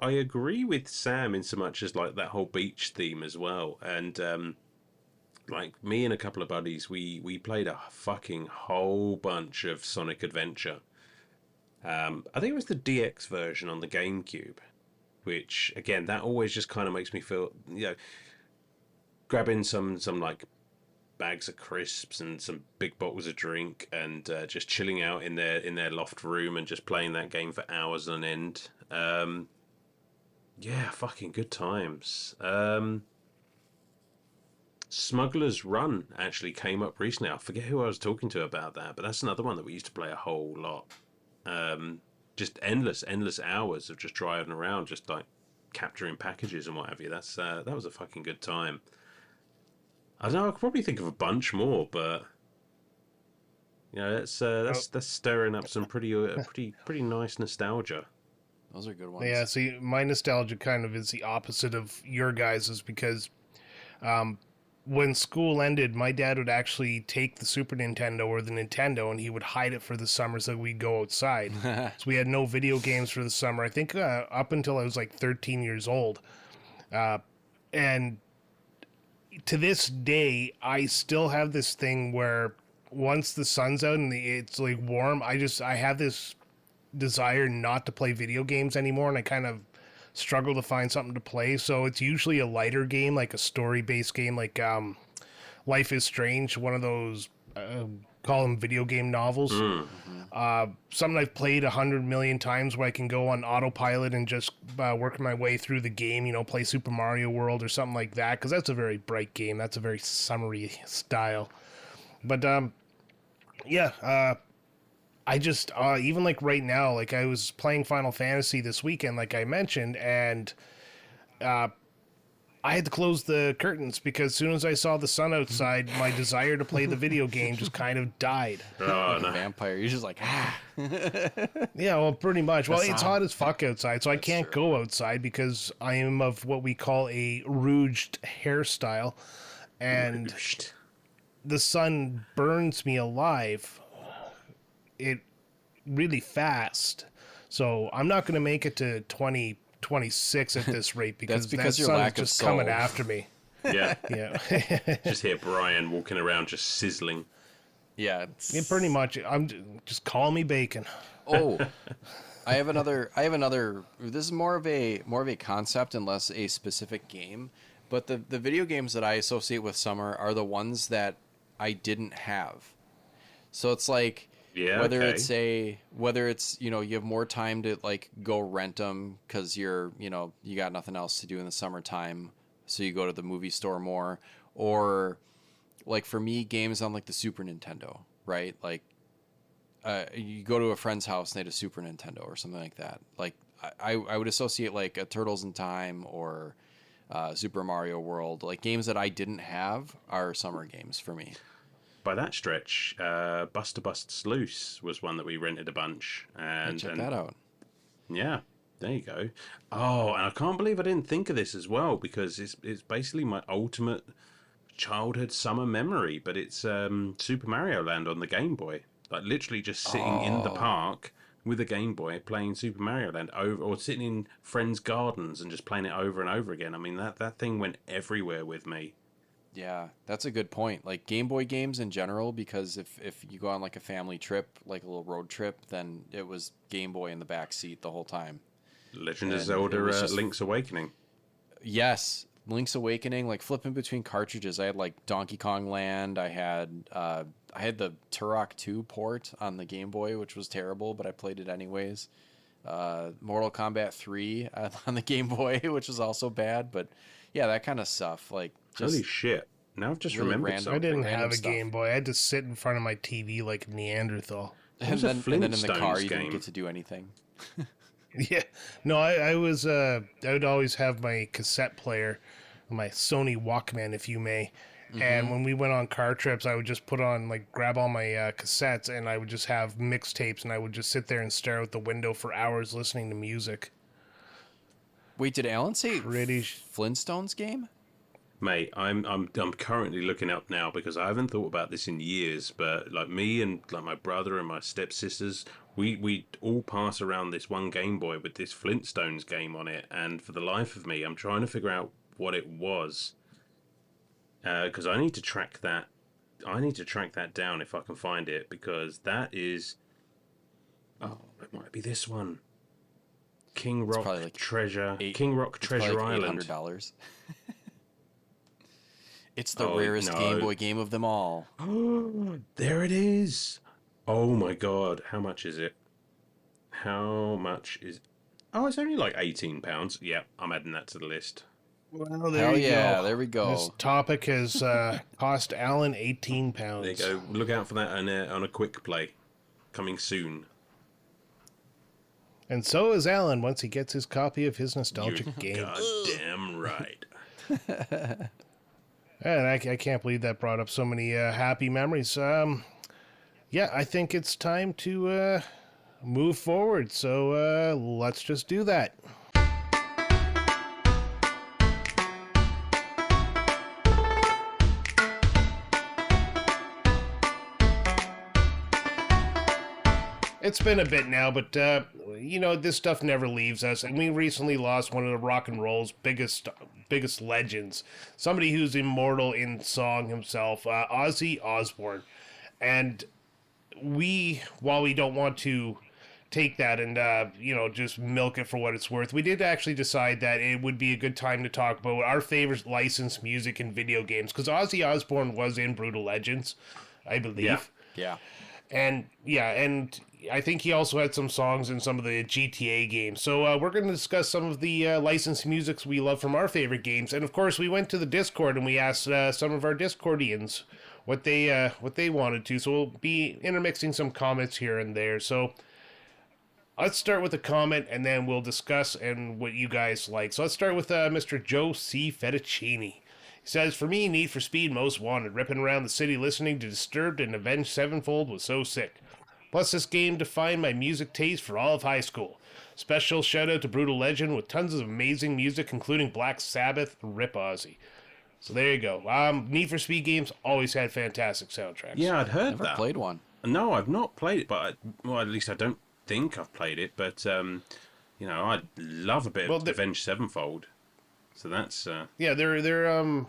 agree with Sam in so much as like that whole beach theme as well. And like me and a couple of buddies, we played a fucking whole bunch of Sonic Adventure. I think it was the DX version on the GameCube, which again that always just kind of makes me feel, you know, grabbing some like bags of crisps and some big bottles of drink and just chilling out in their loft room and just playing that game for hours on end. Yeah, fucking good times. Smuggler's Run actually came up recently. I forget who I was talking to about that, but that's another one that we used to play a whole lot. Just endless hours of just driving around, just like capturing packages and what have you. That was a fucking good time. I don't know. I could probably think of a bunch more, but you know, that's stirring up some pretty nice nostalgia. Those are good ones. Yeah, see, my nostalgia kind of is the opposite of your guys's because when school ended, my dad would actually take the Super Nintendo or the Nintendo and he would hide it for the summer so we'd go outside. So we had no video games for the summer. I think up until I was like 13 years old. And to this day, I still have this thing where once the sun's out and it's like warm, I have this desire not to play video games anymore, and I kind of struggle to find something to play. So it's usually a lighter game, like a story-based game, like Life is Strange, one of those call them video game novels. Something I've played 100 million times, where I can go on autopilot and just work my way through the game. You know, play Super Mario World or something like that, because that's a very bright game. That's a very summery style. But yeah. I just, even like right now, like I was playing Final Fantasy this weekend, like I mentioned, and I had to close the curtains because as soon as I saw the sun outside, my desire to play the video game just kind of died. Oh, Like a vampire. You're just like, Yeah, well, pretty much. Well, That's it's hot. hot as fuck outside, so I can't go outside because I am of what we call a rouged hairstyle, and the sun burns me alive. It really fast, so I'm not going to make it to 2026 at this rate because because that your sun lack is of just coming soul. after me. Yeah, Yeah, just hear Brian walking around just sizzling. yeah. yeah, pretty much. Just call me bacon. Oh, I have another. This is more of a concept and less a specific game. But the video games that I associate with summer are the ones that I didn't have. So it's like, Yeah, whether okay. it's you know, you have more time to like go rent them because you got nothing else to do in the summertime, so you go to the movie store more, or like for me, games on like the Super Nintendo, right? Like you go to a friend's house and they had a Super Nintendo or something like that. Like I would associate like a Turtles in Time or Super Mario World. Like games that I didn't have are summer games for me. By that stretch, Buster Bust's Loose was one that we rented a bunch, Hey, and check that out. yeah, there you go. Oh, and I can't believe I didn't think of this as well because it's basically my ultimate childhood summer memory. But it's Super Mario Land on the Game Boy, like literally just sitting in the Oh, park with a Game Boy playing Super Mario Land over, or sitting in friends' gardens and just playing it over and over again. I mean that thing went everywhere with me. yeah, that's a good point. Like Game Boy games in general, because if you go on like a family trip, like a little road trip, then it was Game Boy in the back seat the whole time, Legend of and it was Zelda: just Link's Awakening. yes, Link's Awakening. Like flipping between cartridges, I had like Donkey Kong Land. I had the Turok 2 port on the Game Boy, which was terrible, but I played it anyways. Mortal Kombat 3 on the Game Boy, which was also bad, but yeah, that kind of stuff. Like Holy just shit! Now I've just really remembered random. I didn't something. have Random a stuff. Game Boy. I had to sit in front of my TV like a Neanderthal. It was a And then in the car Flintstones you didn't game. get to do anything. Yeah, no, I was I would always have my cassette player, my Sony Walkman, if you may. And when we went on car trips, I would just put on like grab all my cassettes, and I would just have mixtapes, and I would just sit there and stare out the window for hours listening to music. Wait, did Alan say Pretty. Flintstones game? Mate, I'm currently looking up now because I haven't thought about this in years. But like me and like my brother and my stepsisters, we all pass around this one Game Boy with this Flintstones game on it, and for the life of me, I'm trying to figure out what it was because I need to track that. I need to track that down if I can find it because that is. Oh, it might be this one. King It's Rock probably like Treasure, eight. King Rock It's probably Treasure like Island. $800. It's the Oh, rarest Game no. Boy game of them all. There it is. Oh my god, how much is it? How much is? Oh, it's only like £18. Yeah, I'm adding that to the list. Well, there Hell you yeah, go. there we go. This topic has cost Alan 18 There you pounds. go. Look out for that on a quick play, coming soon. And so is Alan once he gets his copy of his nostalgic game. Goddamn right. And I can't believe that brought up so many happy memories. Yeah, I think it's time to move forward. So let's just do that. It's been a bit now, but you know this stuff never leaves us. And we recently lost one of the rock and roll's biggest legends, somebody who's immortal in song himself, Ozzy Osbourne. And while we don't want to take that and you know just milk it for what it's worth, we did actually decide that it would be a good time to talk about our favorite licensed music and video games because Ozzy Osbourne was in Brutal Legends, I believe. Yeah. Yeah. And yeah, and I think he also had some songs in some of the GTA games. So we're going to discuss some of the licensed musics we love from our favorite games. And of course, we went to the Discord and we asked some of our Discordians what they wanted to. So we'll be intermixing some comments here and there. So let's start with a comment and then we'll discuss and what you guys like. So let's start with Mr. Joe C. Fettuccini. He says, for me, Need for Speed Most Wanted. Ripping around the city listening to Disturbed and Avenged Sevenfold was so sick. Plus, this game defined my music taste for all of high school. Special shout out to Brutal Legend with tons of amazing music, including Black Sabbath, Rip Ozzy. So there you go. Need for Speed games always had fantastic soundtracks. Yeah, I'd heard Never that. played one. No, I've not played it, but well, at least I don't think I've played it. But you know, I love a bit of Avenged Sevenfold. So that's Yeah, they're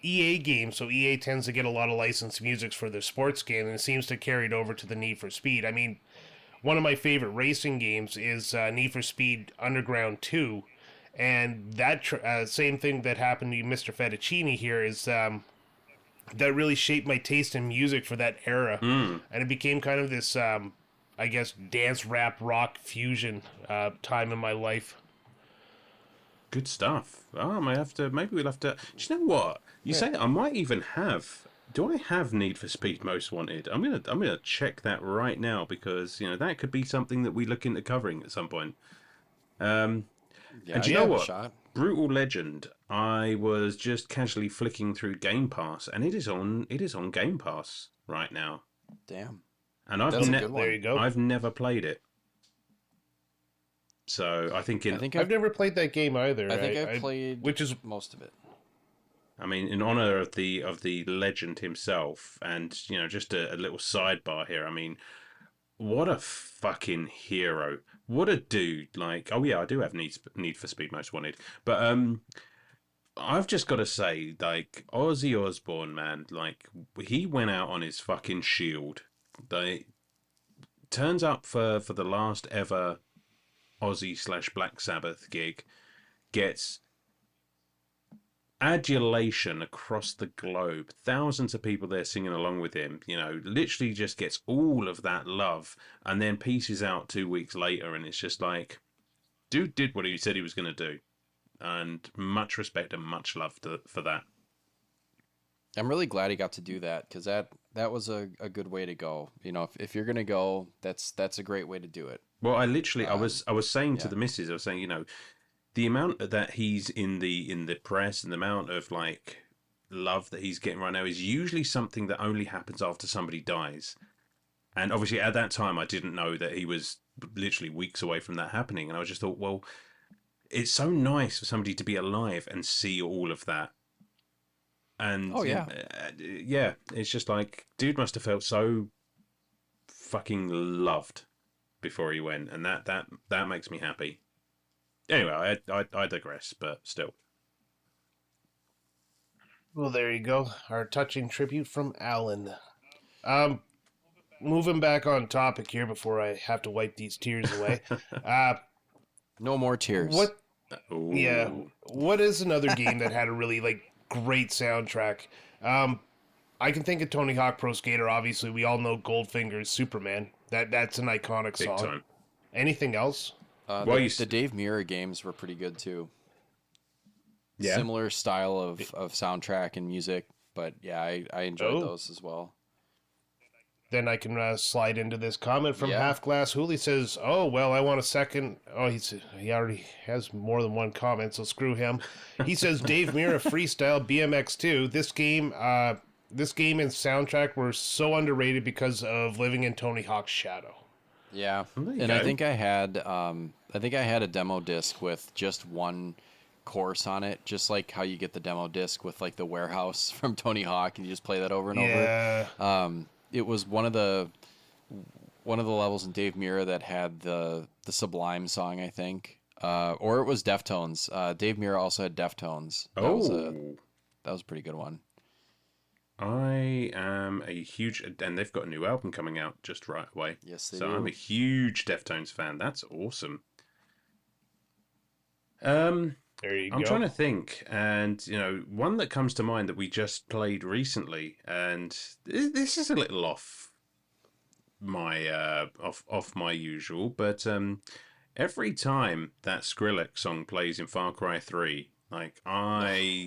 EA games, so EA tends to get a lot of licensed musics for their sports game, and it seems to carry it over to the Need for Speed. I mean, one of my favorite racing games is Need for Speed Underground 2, and that same thing that happened to Mr. Fettuccini here is that really shaped my taste in music for that era, and it became kind of this, I guess, dance, rap, rock fusion time in my life. good stuff. Oh, maybe we'll have to. Do you know what? You say I might even have Do I have Need for Speed Most Wanted? I'm gonna check that right now because that could be something that we look into covering at some point. Um, Yeah, and do I'd you know give it a what? shot. Brutal Legend. I was just casually flicking through Game Pass, and it is on Game Pass right now. Damn, And that's a good There one. you go. I've never played it, so I think I think I've never played that game either. I played which is most of it. I mean, in honor of the legend himself, and just a little sidebar here. I mean, what a fucking hero! What a dude! Like, oh yeah, I do have Need for Speed Most Wanted, but I've just got to say, like, Ozzy Osbourne, man, like, he went out on his fucking shield. They turns up for the last ever Ozzy/Black Sabbath gig, gets adulation across the globe. Thousands of people there singing along with him. Literally just gets all of that love, and then pieces out 2 weeks later, and it's just like, dude did what he said he was going to do, and much respect and much love for that. I'm really glad he got to do that because that was a good way to go. If you're gonna go, that's a great way to do it. Well, I was saying to yeah. the missus, I was saying, the amount that he's in the press and the amount of like love that he's getting right now is usually something that only happens after somebody dies. And obviously at that time I didn't know that he was literally weeks away from that happening, and I just thought, well, it's so nice for somebody to be alive and see all of that. And Oh yeah. yeah, it's just like, dude must have felt so fucking loved before he went, and that makes me happy. Anyway, I digress, but still. Well, there you go. Our touching tribute from Alan. Um, moving back on topic here before I have to wipe these tears away. Uh, No more tears. what? Yeah, Ooh. what is another game that had a really great soundtrack? Um, I can think of Tony Hawk Pro Skater. Obviously, we all know Goldfinger's Superman. That's an iconic Big song. time. Anything else? Well, The Dave Mirra games were pretty good too. Yeah. Similar style of soundtrack and music, but yeah, I enjoyed Oh. those as well. Then I can slide into this comment from Yeah. Half Glass Hooli says, "Oh well, I want a second." Oh, he already has more than one comment, so screw him. He says Dave Mirra freestyle BMX2. This game and soundtrack were so underrated because of living in Tony Hawk's shadow. Yeah, Well, there you and go. I think I had a demo disc with just one course on it, just like how you get the demo disc with like the warehouse from Tony Hawk, and you just play that over and Yeah. over. It was one of the levels in Dave Mirra that had the Sublime song, I think, or it was Deftones. Dave Mirra also had Deftones. That was a pretty good one. I am a huge, and they've got a new album coming out just right away. Yes, they so do. I'm a huge Deftones fan. That's awesome. There you I'm go. trying to think, and one that comes to mind that we just played recently, and this is a little off my off my usual, but every time that Skrillex song plays in Far Cry 3, like I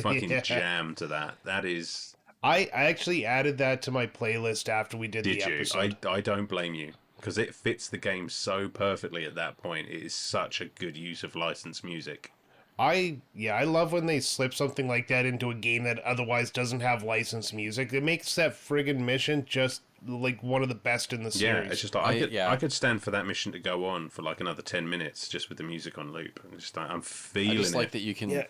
fucking Yeah. jam to that. That is. I actually added that to my playlist after we did the Did you? episode. I don't blame you because it fits the game so perfectly at that point. It is such a good use of licensed music. I love when they slip something like that into a game that otherwise doesn't have licensed music. It makes that friggin' mission just like one of the best in the series. Yeah, it's just like Yeah. I could stand for that mission to go on for like another 10 minutes just with the music on loop. And just I'm feeling I just like it. that you can. Yeah.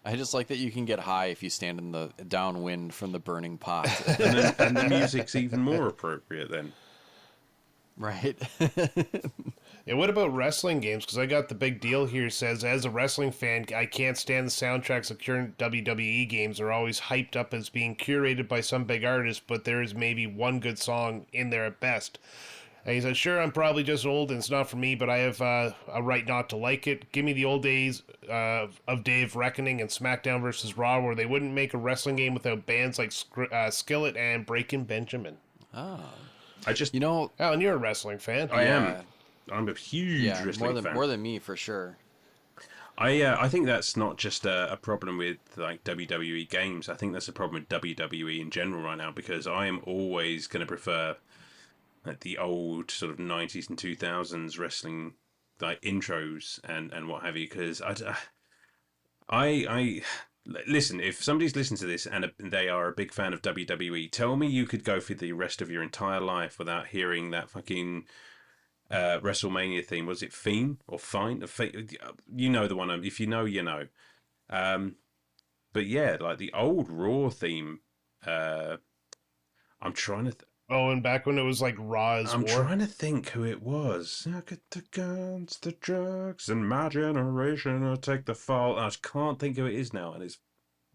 I just like that you can get high if you stand in the downwind from the burning pot. And the music's even more appropriate then. Right. Yeah, what about wrestling games? Because I got the big deal here. Says, as a wrestling fan, I can't stand the soundtracks of current WWE games. Are always hyped up as being curated by some big artist, but there is maybe one good song in there at best. And he says, sure, I'm probably just old and it's not for me, but I have a right not to like it. Give me the old days of Dave Reckoning and SmackDown versus Raw, where they wouldn't make a wrestling game without bands like Skillet and Breaking Benjamin. Oh. I just Alan, you're a wrestling fan. I am. I'm a huge wrestling fan. more than me for sure. I think that's not just a problem with like WWE games. I think that's a problem with WWE in general right now because I am always going to prefer like the old sort of 90s and 2000s wrestling like intros and what have you because I listen, if somebody's listening to this and they are a big fan of WWE, tell me you could go for the rest of your entire life without hearing that fucking WrestleMania theme. Was it Fiend or Fine? You know the one. If you know, you know. Um, but yeah, like the old Raw theme. Uh, I'm trying to. Oh, and back when it was like Raw is I'm War. trying to think who it was. I get the guns, the drugs, and my generation will take the fall. I just can't think who it is now, and it's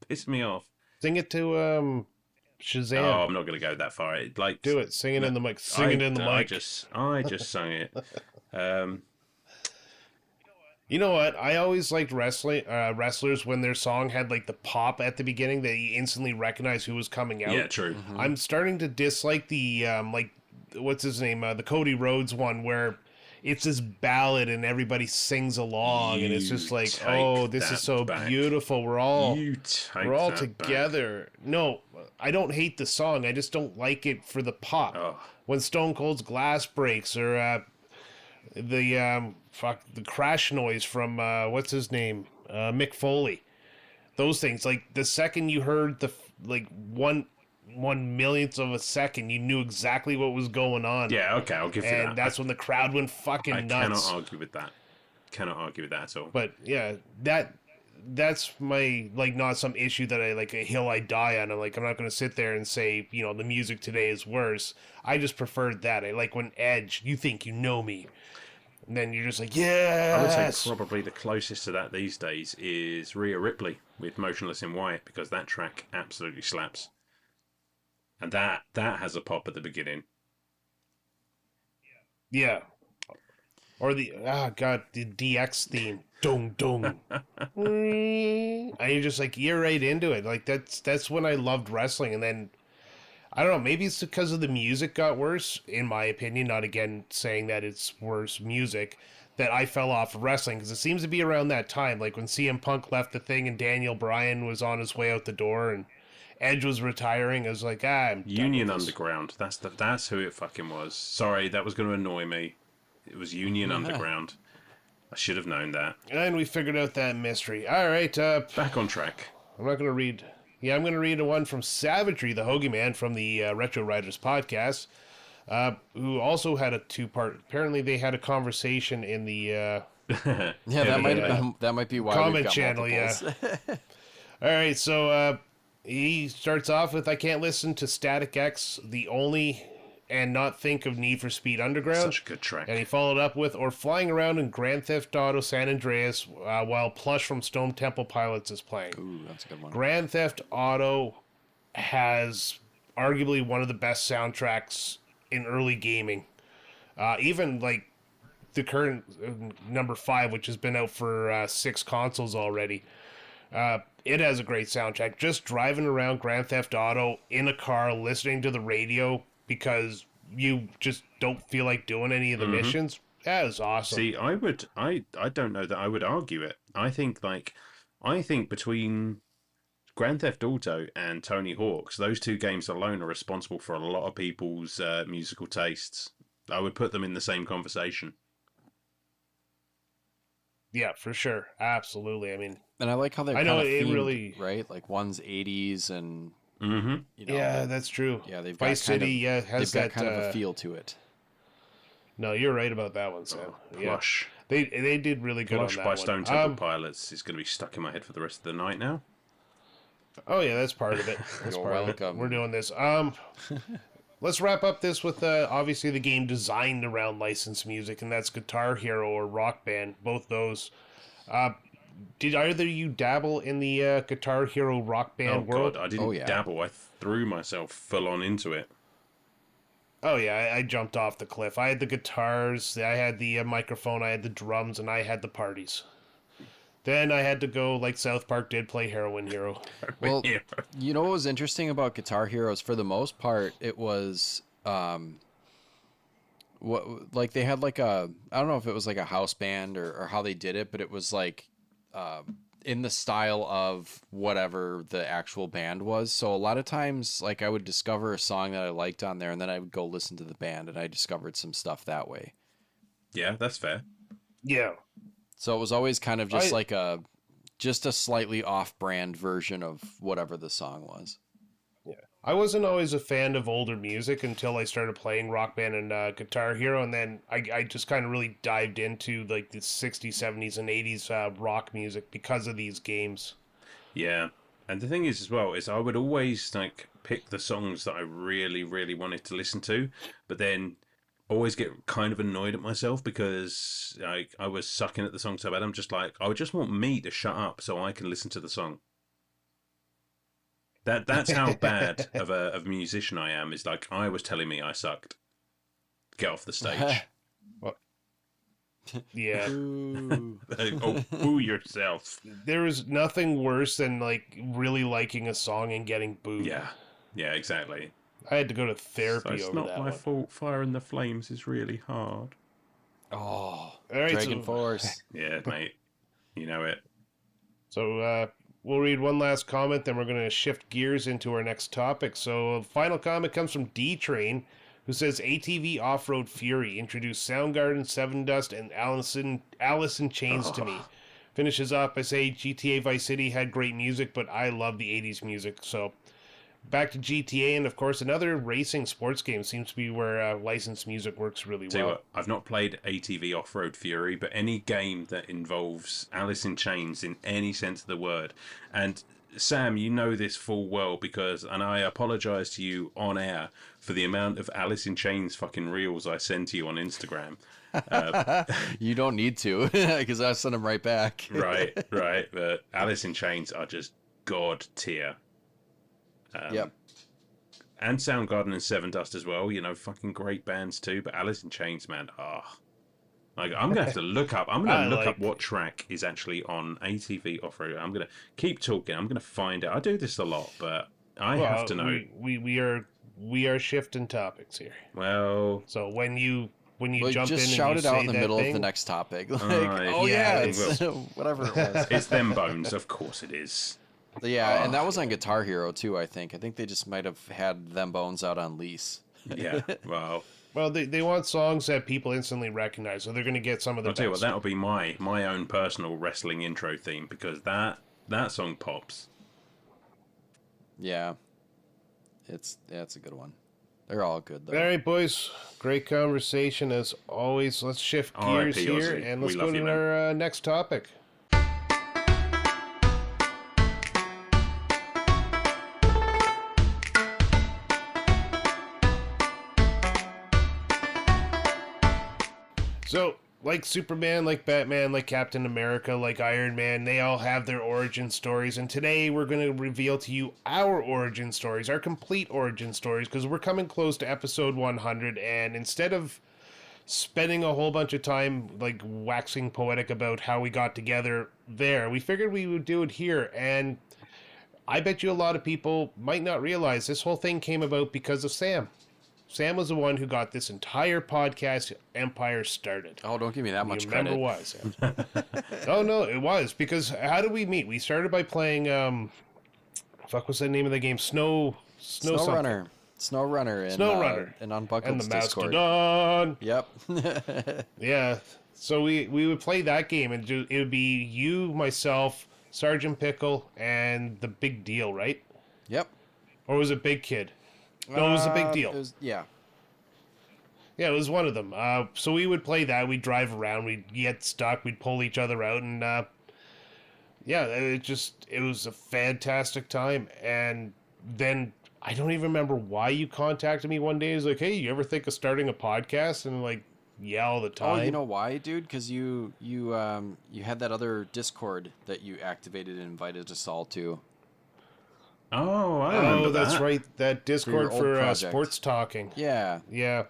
pissed me off. Sing it to Oh, Shazam. I'm not gonna go that far. It, like, Do it. Sing it no, in the mic. Sing it in the mic. I just sung it. Um, You know what? I always liked wrestlers when their song had like the pop at the beginning that you instantly recognize who was coming out. yeah, true. I'm starting to dislike the like what's his name, the Cody Rhodes one where it's this ballad and everybody sings along and it's just You like, take oh, this is that so back. beautiful. You take We're all that back. together. No, I don't hate the song. I just don't like it for the pop. Oh. When Stone Cold's glass breaks or the crash noise from what's his name, Mick Foley. Those things, like the second you heard the like one millionth of a second, you knew exactly what was going on. Yeah, okay, I'll give you And that. that's when the crowd went fucking I nuts. cannot argue with that. Cannot argue with that at all. But yeah, that's my like not some issue that I like a hill I die on. I'm not gonna sit there and say, you know, the music today is worse. I just preferred that. I like when Edge, you think you know me. And then you're just like, I would yes. say probably the closest to that these days is Rhea Ripley with Motionless in White because that track absolutely slaps. And that has a pop at the beginning. Yeah. Or the the DX theme. Dong dong. And you're just like, you're right into it. Like that's when I loved wrestling. And then I don't know, maybe it's because of the music got worse, in my opinion, not again saying that it's worse music, that I fell off of wrestling because it seems to be around that time, like when CM Punk left the thing and Daniel Bryan was on his way out the door and Edge was retiring. I was like, I'm done Union with this. Underground. That's who it fucking was. Sorry, that was going to annoy me. It was Union Underground. I should have known that. And we figured out that mystery. All right, Back on track. I'm not going to read. Yeah, I'm going to read one from Savagery, the Hoagie Man from the Retro Riders podcast, who also had a two-part. Apparently, they had a conversation in the Yeah, that might be why we've comment got channel. multiples. Yeah. All right, so he starts off with, "I can't listen to Static X, the only, and not think of Need for Speed Underground." Such a good track. And he followed up with, "or flying around in Grand Theft Auto San Andreas while Plush from Stone Temple Pilots is playing." Ooh, that's a good one. Grand Theft Auto has arguably one of the best soundtracks in early gaming. Even like the current number 5, which has been out for 6 consoles already. It has a great soundtrack. Just driving around Grand Theft Auto in a car, listening to the radio because you just don't feel like doing any of the missions. That is awesome. See, I don't know that I would argue it. I think between Grand Theft Auto and Tony Hawk's, those two games alone are responsible for a lot of people's musical tastes. I would put them in the same conversation. Yeah, for sure. Absolutely. I mean, And I like how they're I kind know of it themed, really- right? Like one's 80s and Mm-hmm. you know, yeah, that's true. yeah, they've Vice got kind City of, has they've that got kind of a feel to it. No, you're right about that one, Sam. Yeah. Plush. They did really good Plush on that by one. Stone Temple Pilots is going to be stuck in my head for the rest of the night now. Oh yeah, that's part of it. That's You're part of it. welcome. We're doing this. Let's wrap up this with obviously the game designed around licensed music, and that's Guitar Hero or Rock Band. Both those. Did either of you dabble in the Guitar Hero Rock Band Oh world? god, I didn't Oh, yeah. dabble. I threw myself full on into it. Oh yeah, I jumped off the cliff. I had the guitars, I had the microphone, I had the drums, and I had the parties. Then I had to go, like South Park did, play Heroin Hero. Well, Yeah. you know what was interesting about Guitar Heroes? For the most part, it was what like they had like a I don't know if it was like a house band or how they did it, but it was like in the style of whatever the actual band was. So a lot of times, like, I would discover a song that I liked on there, and then I would go listen to the band, and I discovered some stuff that way. Yeah, that's fair. Yeah. So it was always kind of just I- like just a slightly off-brand version of whatever the song was. I wasn't always a fan of older music until I started playing Rock Band and Guitar Hero, and then I just kind of really dived into like the 60s, 70s, and 80s rock music because of these games. Yeah. And the thing is as well is I would always like pick the songs that I really, really wanted to listen to, but then always get kind of annoyed at myself because I was sucking at the song so bad. I'm just like, I just want me to shut up so I can listen to the song. That's how bad of a musician I am. Is like I was telling me I sucked. Get off the stage. Yeah. Ooh. Oh, boo yourself. There was nothing worse than like really liking a song and getting booed. Yeah, exactly. I had to go to So therapy it's over not that my one. fault. Fire in the Flames is really hard. Oh, All right, Dragon so- Force. Yeah, mate. You know it. So we'll read one last comment, then we're going to shift gears into our next topic. So final comment comes from D-Train, who says ATV Off-Road Fury introduced Soundgarden, Seven Dust, and Alice in Chains to me. Finishes off by saying GTA Vice City had great music, but I love the 80s music. So back to GTA, and of course another racing sports game seems to be where licensed music works really Tell you well. what, I've not played ATV Off-Road Fury, but any game that involves Alice in Chains in any sense of the word, and Sam, you know this full well because, and I apologise to you on air for the amount of Alice in Chains fucking reels I send to you on Instagram. You don't need to, because I sent them right back. Right, but Alice in Chains are just god tier. Yep. And Soundgarden and Seven Dust as well, you know, fucking great bands too. But Alice in Chains, man, like I'm gonna have to look up. I'm gonna look up what track is actually on ATV Off-Road. I'm gonna keep talking. I'm gonna find it. I do this a lot, but I have to know. We are shifting topics here. Well, So when you Well, jump in just and shout you it out say in the that middle thing, of the next topic. Like, yeah, oh yeah, it it's whatever it was. it's them bones, of course it is. Yeah, and that was on Guitar Hero too. I think they just might have had them bones out on lease. Yeah, well, they want songs that people instantly recognize, so they're going to get some of the I'll tell you what, best. that'll be my own personal wrestling intro theme because that song pops. Yeah, it's a good one. They're all good though. All right, boys. Great conversation as always. Let's shift R.I.P. gears here Ozzy. and We let's love go you, to man. our next topic. So, like Superman, like Batman, like Captain America, like Iron Man, they all have their origin stories. And today we're going to reveal to you our origin stories, our complete origin stories, because we're coming close to episode 100. And instead of spending a whole bunch of time like waxing poetic about how we got together there, we figured we would do it here. And I bet you a lot of people might not realize this whole thing came about because of Sam. Sam was the one who got this entire podcast empire started. Oh, don't give me that much You remember credit. why, Sam? Oh, no, it was. Because how did we meet? We started by playing, what's the name of the game? Snow SnowRunner, SnowRunner, and SnowRunner. and Unbuckled And the Discord. Mastodon. Yep. Yeah. So we would play that game, and it would be you, myself, Sergeant Pickle, and the Big Deal, right? Yep. Or was it Big Kid? No, it was a Big Deal. Yeah. Yeah, it was one of them. So we would play that. We'd drive around. We'd get stuck. We'd pull each other out, and yeah, it was a fantastic time. And then I don't even remember why you contacted me one day. It's like, hey, you ever think of starting a podcast? And like, yeah, all the time. Oh, you know why, dude? Because you had that other Discord that you activated and invited us all to. Oh, I remember that's that. right. That Discord old for project. sports talking. Yeah. Yeah.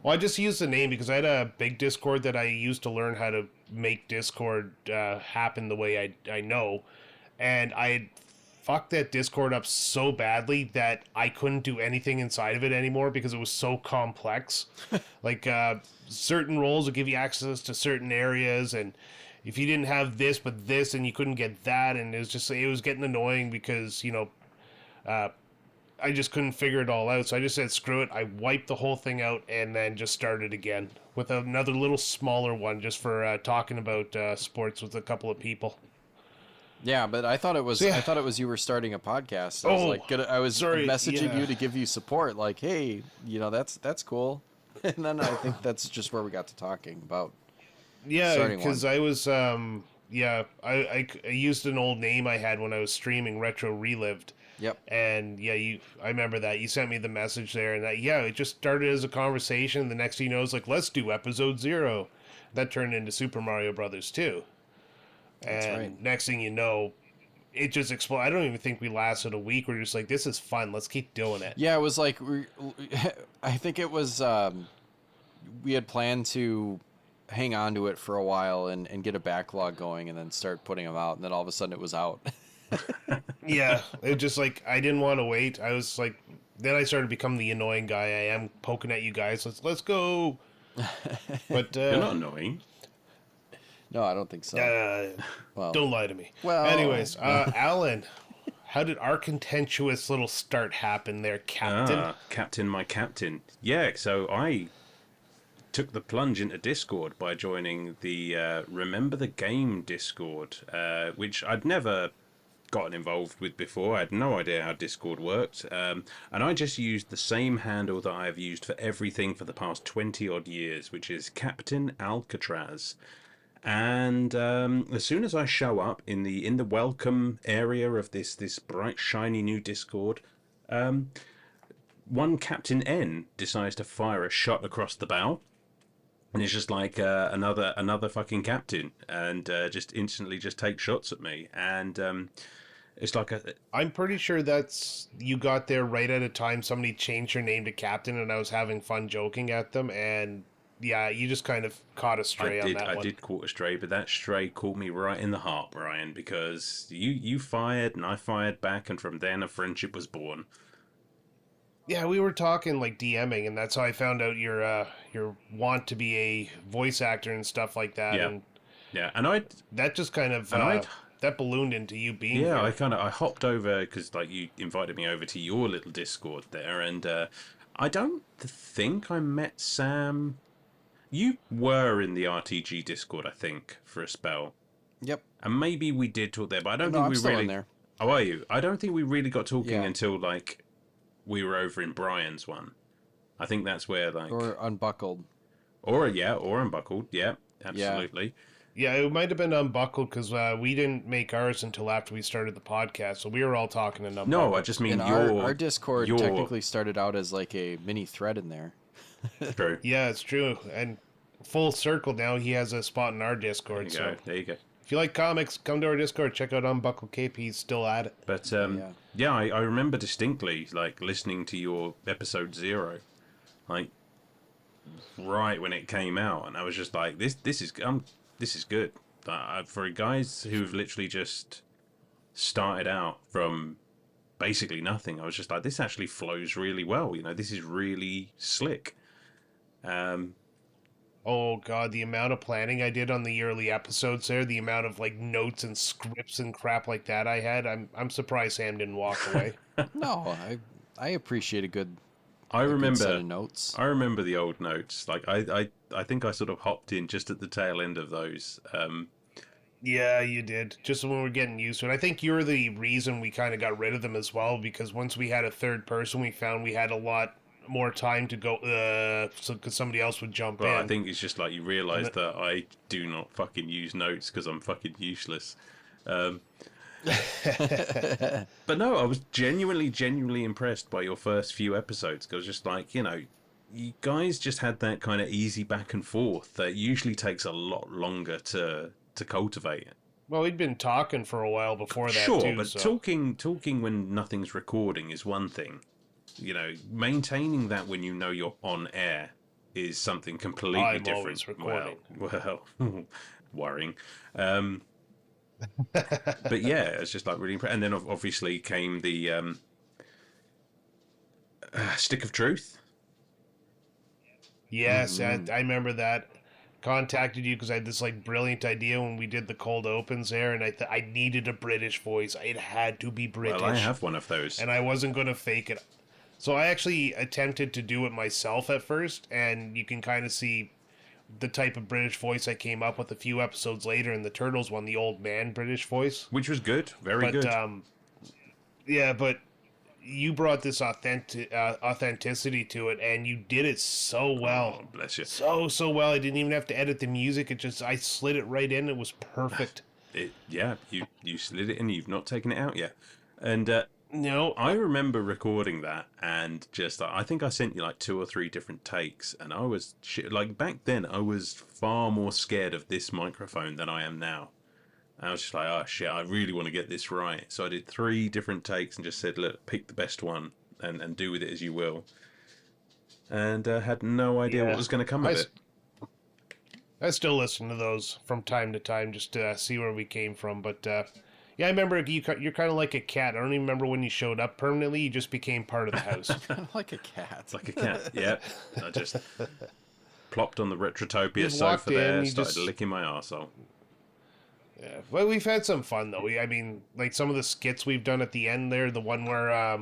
Well, I just used the name because I had a big Discord that I used to learn how to make Discord happen the way I know. And I had fucked that Discord up so badly that I couldn't do anything inside of it anymore because it was so complex. Like, certain roles would give you access to certain areas, and if you didn't have this but this and you couldn't get that, and it was getting annoying because I just couldn't figure it all out. So I just said screw it. I wiped the whole thing out and then just started again with another little smaller one just for talking about sports with a couple of people. Yeah, but I thought it was So, yeah. I thought it was you were starting a podcast. I was sorry, messaging yeah. you to give you support, like, hey, that's cool. And then I think that's just where we got to talking about Yeah, starting because one. I was I used an old name I had when I was streaming Retro Relived. Yep. And yeah, I remember that you sent me the message there, and it just started as a conversation. The next thing you know, it's like, let's do episode 0. That turned into Super Mario Brothers 2, That's right. and next thing you know, it just exploded. I don't even think we lasted a week. We're just like, this is fun. Let's keep doing it. Yeah, it was like I think it was we had planned to hang on to it for a while and get a backlog going and then start putting them out, and then all of a sudden it was out. Yeah, it just like I didn't want to wait. I was like, then I started to become the annoying guy I am, poking at you guys. Let's go. But You're not annoying. No, I don't think so. Well, don't lie to me. well- Anyways, Alan, how did our contentious little start happen there, Captain? Captain, my captain. Yeah, so I took the plunge into Discord by joining the Remember the Game Discord, which I'd never gotten involved with before. I had no idea how Discord worked, and I just used the same handle that I've used for everything for the past 20 odd years, which is Captain Alcatraz. And as soon as I show up in the welcome area of this bright shiny new Discord, one Captain N decides to fire a shot across the bow, and it's just like another fucking captain, and just instantly just takes shots at me, and it's like I'm pretty sure that's you got there right at a time somebody changed your name to Captain, and I was having fun joking at them, and yeah, you just kind of caught a stray on that one. I did caught a stray, but that stray caught me right in the heart, Brian, because you fired and I fired back, and from then a friendship was born. Yeah, we were talking like DMing, and that's how I found out your want to be a voice actor and stuff like that. Yeah, and and that just kind of that ballooned into you being yeah, here. I hopped over because like you invited me over to your little Discord there, and I don't think I met Sam. You were in the RTG Discord, I think, for a spell. Yep. And maybe we did talk there, but I don't think I'm we still really. in there. Oh, are you? I don't think we really got talking Yeah. until like we were over in Brian's one. I think that's where like Or unbuckled. or unbuckled. Yeah, absolutely. Yeah, it might have been Unbuckled because we didn't make ours until after we started the podcast, so we were all talking in Unbuckled. No, I just mean And our Discord technically started out as like a mini thread in there. True. Yeah, it's true. And full circle now, he has a spot in our There Discord. you So go. There you go. if you like comics, come to our Discord. Check out Unbuckled Cape. He's still at it. But I remember distinctly like listening to your episode 0, like right when it came out, and I was just like, this is good. For guys who've literally just started out from basically nothing, I was just like, this actually flows really well. You know, this is really slick. Oh god, the amount of planning I did on the yearly episodes there, the amount of like notes and scripts and crap like that I had, I'm surprised Sam didn't walk away. No, I appreciate a good set of notes. I remember the old notes. Like I think I sort of hopped in just at the tail end of those. Yeah, you did. Just when we were getting used to it. I think you're the reason we kind of got rid of them as well, because once we had a third person, we found we had a lot more time to go, so because somebody else would jump in. I think it's just like you realise that I do not fucking use notes because I'm fucking useless. But no, I was genuinely impressed by your first few episodes. Because just like, you know, you guys just had that kind of easy back and forth that usually takes a lot longer to cultivate. Well, we'd been talking for a while before that, Sure, too. but So. talking when nothing's recording is one thing. You know, maintaining that when you know you're on air is something completely I'm different. always recording. Well, worrying. But yeah, it's just like really impressive. And then obviously came the Stick of Truth. Yes, I remember that. contacted you because I had this like brilliant idea when we did the cold opens there, and I needed a British voice. It had to be British. Well, I have one of those. And I wasn't going to fake it. So I actually attempted to do it myself at first, and you can kind of see the type of British voice I came up with a few episodes later in the Turtles one, the old man British voice. Which was good. Very good. Yeah, but you brought this authenticity to it, and you did it so well. Oh, bless you. So well. I didn't even have to edit the music. I slid it right in. It was perfect. You slid it in. You've not taken it out yet. And No, I remember recording that, and just I think I sent you like 2 or 3 different takes, and I was like back then I was far more scared of this microphone than I am now. I was just like, oh shit, I really want to get this right. So I did 3 different takes and just said, look, pick the best one and do with it as you will. And had no idea what was going to come of it. I still listen to those from time to time just to see where we came from. But yeah, I remember you're kind of like a cat. I don't even remember when you showed up permanently. You just became part of the house. Kind of like a cat. Like a cat, yeah. I just plopped on the Retrotopia Just sofa walked in, there, you started just- licking my arsehole. Yeah, well, we've had some fun though. I mean, like some of the skits we've done at the end there. The one where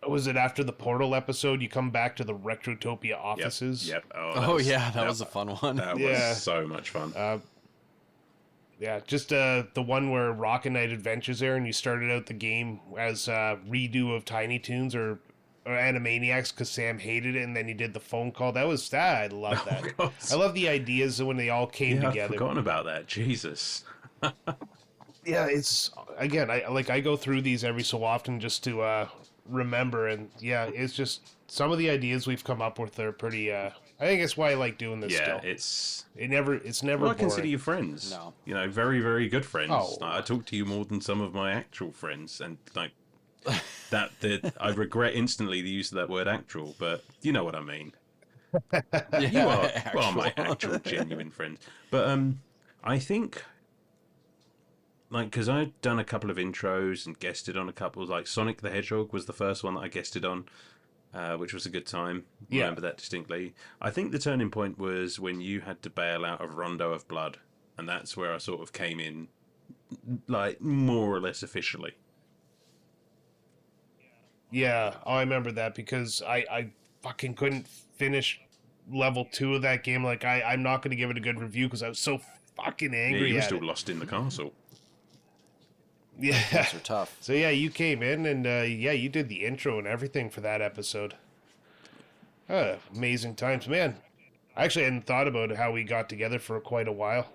was it after the Portal episode? You come back to the Retrotopia offices. Yep. Oh, yeah, that was a fun one. That Yeah. was so much fun. Yeah, just the one where Rocket Knight Adventures there, and you started out the game as a redo of Tiny Toons or Animaniacs because Sam hated it, and then you did the phone call. I love that. God. I love the ideas when they all came Yeah, I've together. forgotten about that. Jesus. Yeah, it's again, I go through these every so often just to remember, and yeah, it's just some of the ideas we've come up with are pretty. I think that's why I like doing this. Yeah, still. it's it's never. Well, I boring. consider you friends. No. You know, very, very good friends. Oh. Like, I talk to you more than some of my actual friends, and like that. I regret instantly the use of that word "actual," but you know what I mean. You are well, my actual genuine friends. But I think like because I'd done a couple of intros and guested on a couple. Like Sonic the Hedgehog was the first one that I guested on. Which was a good time. I remember that distinctly. I think the turning point was when you had to bail out of Rondo of Blood, and that's where I sort of came in, like, more or less officially. Yeah, I remember that because I fucking couldn't finish level 2 of that game. Like I'm not going to give it a good review because I was so fucking Yeah, angry you were at still it. lost in the castle. Yeah. Those are tough. So yeah, you came in and yeah, you did the intro and everything for that episode. Amazing times, man. I actually hadn't thought about how we got together for quite a while.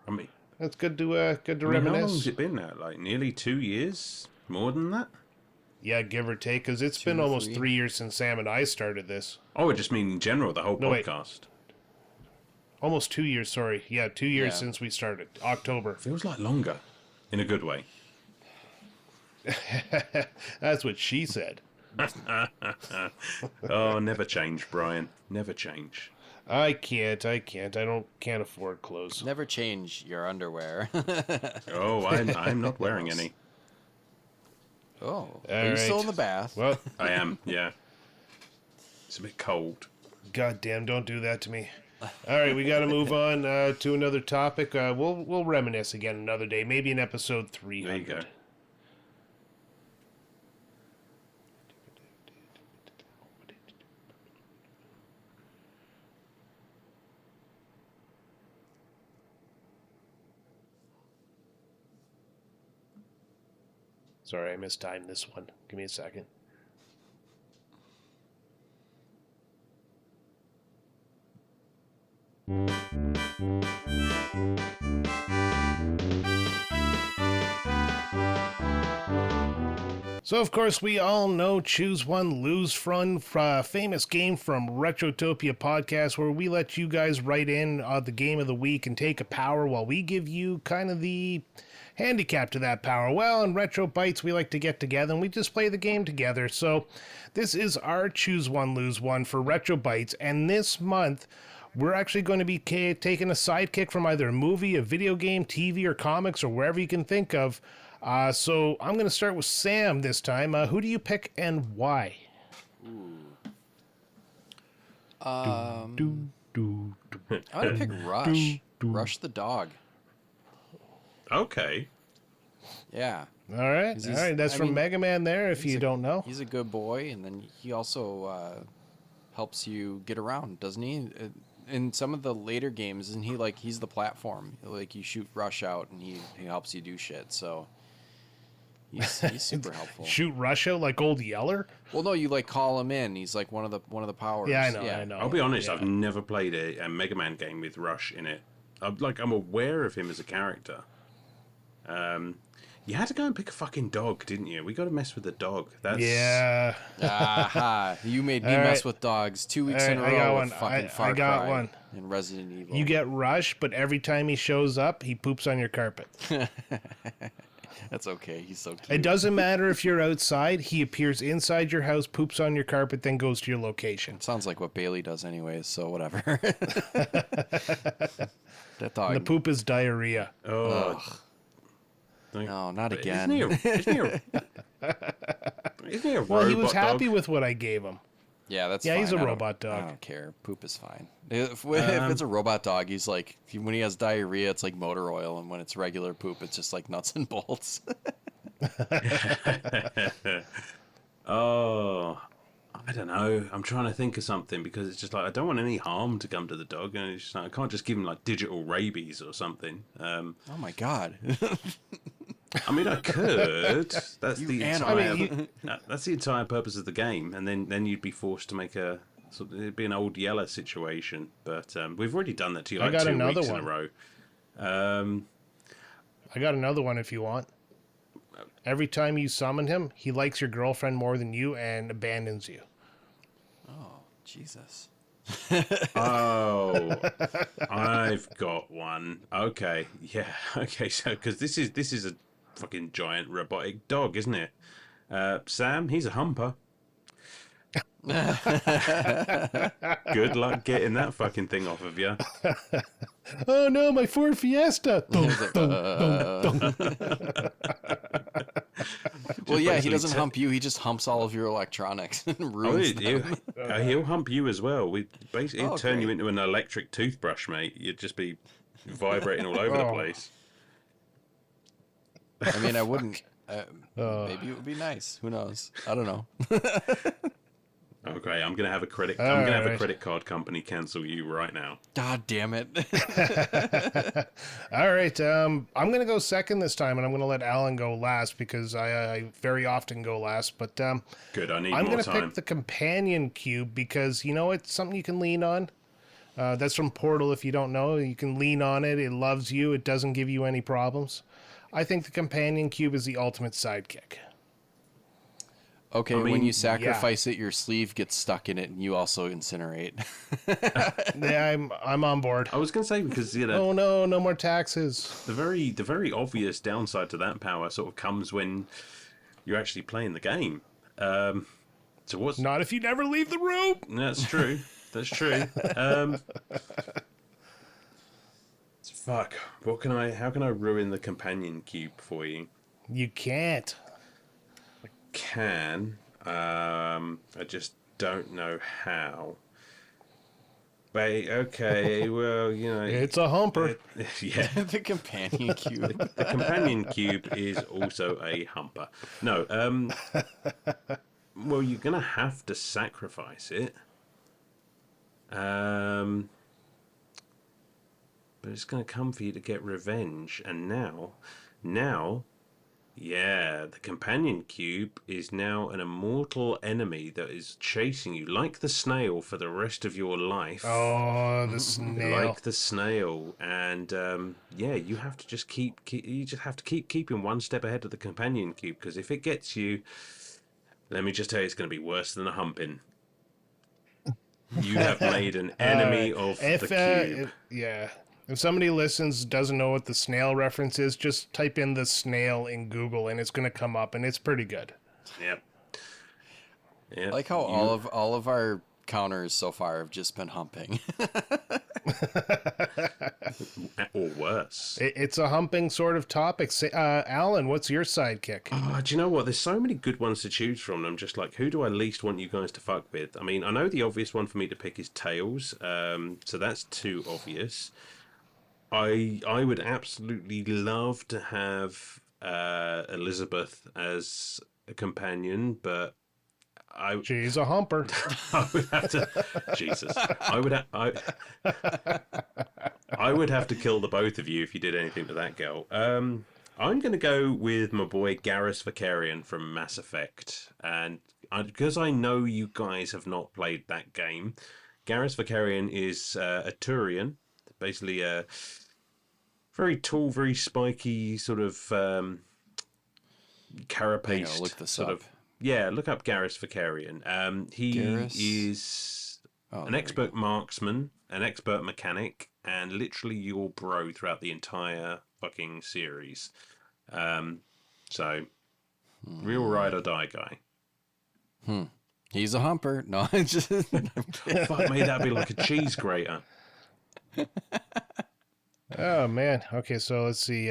I mean, That's good to how reminisce. long's it been now? Like, nearly 2 years? More than that? Yeah, give or take, because it's 2 been or almost 3. 3 years since Sam and I started this. Oh, I just mean in general, the whole No, wait. podcast. Almost 2 years, sorry. Yeah, 2 years Yeah. since we started. October. Feels like longer, in a good way. That's what she said. Oh, never change, Brian. Never change. I can't. Can't afford clothes. Never change your underwear. Oh, I'm not wearing any. Oh, are you still right. in the bath? Well, I am, yeah. It's a bit cold. goddamn, don't do that to me. All right, we got to move on to another topic. We'll reminisce again another day, maybe in episode 300. There you go. Sorry, I mistimed this one. Give me a second. So, of course, we all know Choose One, Lose One, famous game from Retrotopia Podcast, where we let you guys write in the game of the week and take a power while we give you kind of the handicap to that power. Well, in RetroBytes, we like to get together and we just play the game together. So, this is our Choose One, Lose One for RetroBytes, and this month, we're actually going to be taking a sidekick from either a movie, a video game, TV, or comics, or wherever you can think of. So I'm going to start with Sam this time. Who do you pick and why? Um, Do, do, do. I'm gonna pick Rush. Rush the dog. Okay. Yeah. All right, He's- all right. That's I from mean, Mega Man. There, if you don't know. He's a good boy, and then he also helps you get around, doesn't he? In some of the later games, isn't he like he's the platform? Like you shoot Rush out, and he helps you do shit. So he's super helpful. Shoot Russia like old Yeller. Well, no, you like call him in. He's like one of the powers. Yeah, I know. I know. I'll be honest, Yeah. I've never played a Mega Man game with Rush in it. I'm aware of him as a character. You had to go and pick a fucking dog, didn't you? We got to mess with the dog. That's Yeah. Aha! You made me All mess right. with dogs 2 weeks All in a right, I got row one. with fucking I Far got Cry one. and Resident Evil. You get Rush, but every time he shows up, he poops on your carpet. That's okay. He's so cute. It doesn't matter if you're outside. He appears inside your house, poops on your carpet, then goes to your location. Sounds like what Bailey does anyways, so whatever. That dog. The poop is diarrhea. oh, No, not but again. Isn't he a Well, he was robot happy dog? with what I gave him. Yeah, that's Yeah, fine. he's a I don't- robot dog. I don't care. Poop is fine. If it's a robot dog, he's like, when he has diarrhea, it's like motor oil, and when it's regular poop, it's just like nuts and bolts. Oh, I don't know. I'm trying to think of something because it's just like I don't want any harm to come to the dog, and it's just like, I can't just give him like digital rabies or something. Oh my god. I mean, I could. That's You the animal. entire. I mean, That's the entire purpose of the game, and then you'd be forced to make a. So it'd be an old Yeller situation, but we've already done that to you I like got 2 another weeks one. in a row. I got another one if you want. Every time you summon him, he likes your girlfriend more than you and abandons you. Oh, Jesus. Oh, I've got one. Okay, yeah, okay. So because this is a fucking giant robotic dog, isn't it? Sam, he's a humper. Good luck getting that fucking thing off of you. Oh no, my Ford Fiesta! He's like, well, yeah, he basically doesn't te- hump you. He just humps all of your electronics and Oh, ruins them. he'll hump you as well. We basically Oh, turn you great. into an electric toothbrush, mate. You'd just be vibrating all over the Oh. place. I mean, I wouldn't. Maybe it would be nice. Who knows? I don't know. Okay, I'm gonna have a credit. All I'm gonna have a right. credit card company cancel you right now. God damn it. All right, I'm gonna go second this time, and I'm gonna let Alan go last because I very often go last. But Good. I need I'm more gonna time. pick the companion cube because you know it's something you can lean on. That's from Portal. If you don't know, you can lean on it. It loves you. It doesn't give you any problems. I think the companion cube is the ultimate sidekick. Okay, I mean, when you sacrifice it, your sleeve gets stuck in it, and you also incinerate. Yeah, I'm on board. I was gonna say because Oh no, no more taxes. the very obvious downside to that power sort of comes when you're actually playing the game. So what's Not if you never leave the room. That's true. That's true. Fuck. What can I? How can I ruin the companion cube for you? You can't. I just don't know how. But okay, well, you know, It's a humper. yeah. The companion cube. The companion cube is also a humper. No, well, you're gonna have to sacrifice it. But it's gonna come for you to get revenge, and now, yeah, the companion cube is now an immortal enemy that is chasing you like the snail for the rest of your life. Oh, the snail. Like the snail, and yeah, you have to just keep keeping one step ahead of the companion cube, because if it gets you, let me just tell you, it's going to be worse than a humping. You have made an enemy of the cube. Yeah. If somebody listens doesn't know what the snail reference is, just type in the snail in Google and it's going to come up, and it's pretty good. Yep. I like how all of our counters so far have just been humping. Or worse. It's a humping sort of topic. Alan, what's your sidekick? Do you know what? There's so many good ones to choose from. I'm just like, who do I least want you guys to fuck with? I mean, I know the obvious one for me to pick is Tails, so that's too obvious. I would absolutely love to have Elizabeth as a companion, but She's a humper. I would have to. Jesus, I would have to kill the both of you if you did anything to that girl. I'm going to go with my boy Garrus Vakarian from Mass Effect, and because I know you guys have not played that game, Garrus Vakarian is a Turian, basically a very tall, very spiky sort of carapaced look this sort up. of. Yeah, look up Garrus Vakarian. He Garrus? is an expert marksman, an expert mechanic, and literally your bro throughout the entire fucking series. So, real ride or die guy. He's a humper. No, it's just Fuck me, that'd be like a cheese grater. Oh man. Okay, so let's see.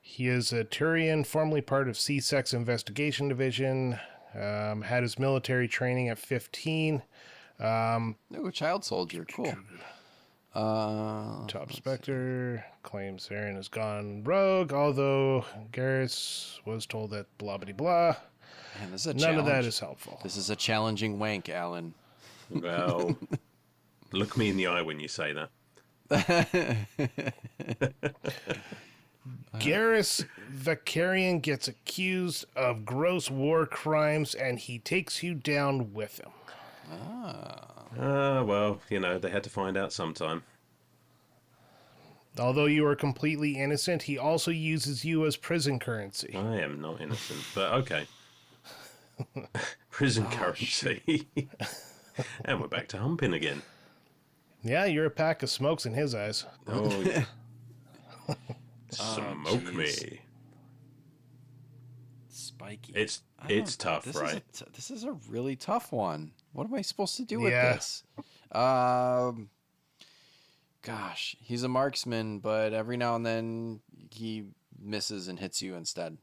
He is a Turian, formerly part of C-Sex Investigation Division. Had his military training at 15. a child soldier. Cool. Top Spectre claims Aaron has gone rogue, although Garrus was told that blah blah blah. Man, this is a None challenge. of that is helpful. This is a challenging wank, Alan. Well, look me in the eye when you say that. Garrus Vakarian gets accused of gross war crimes, and he takes you down with him. Well, you know, they had to find out sometime. Although you are completely innocent, he also uses you as prison currency. I am not innocent, but okay. Prison currency. And we're back to humping again. Yeah, you're a pack of smokes in his eyes. Oh, yeah. Smoke me. Spiky. It's tough, this right? This is a really tough one. What am I supposed to do with Yeah. this? Gosh, he's a marksman, but every now and then he misses and hits you instead.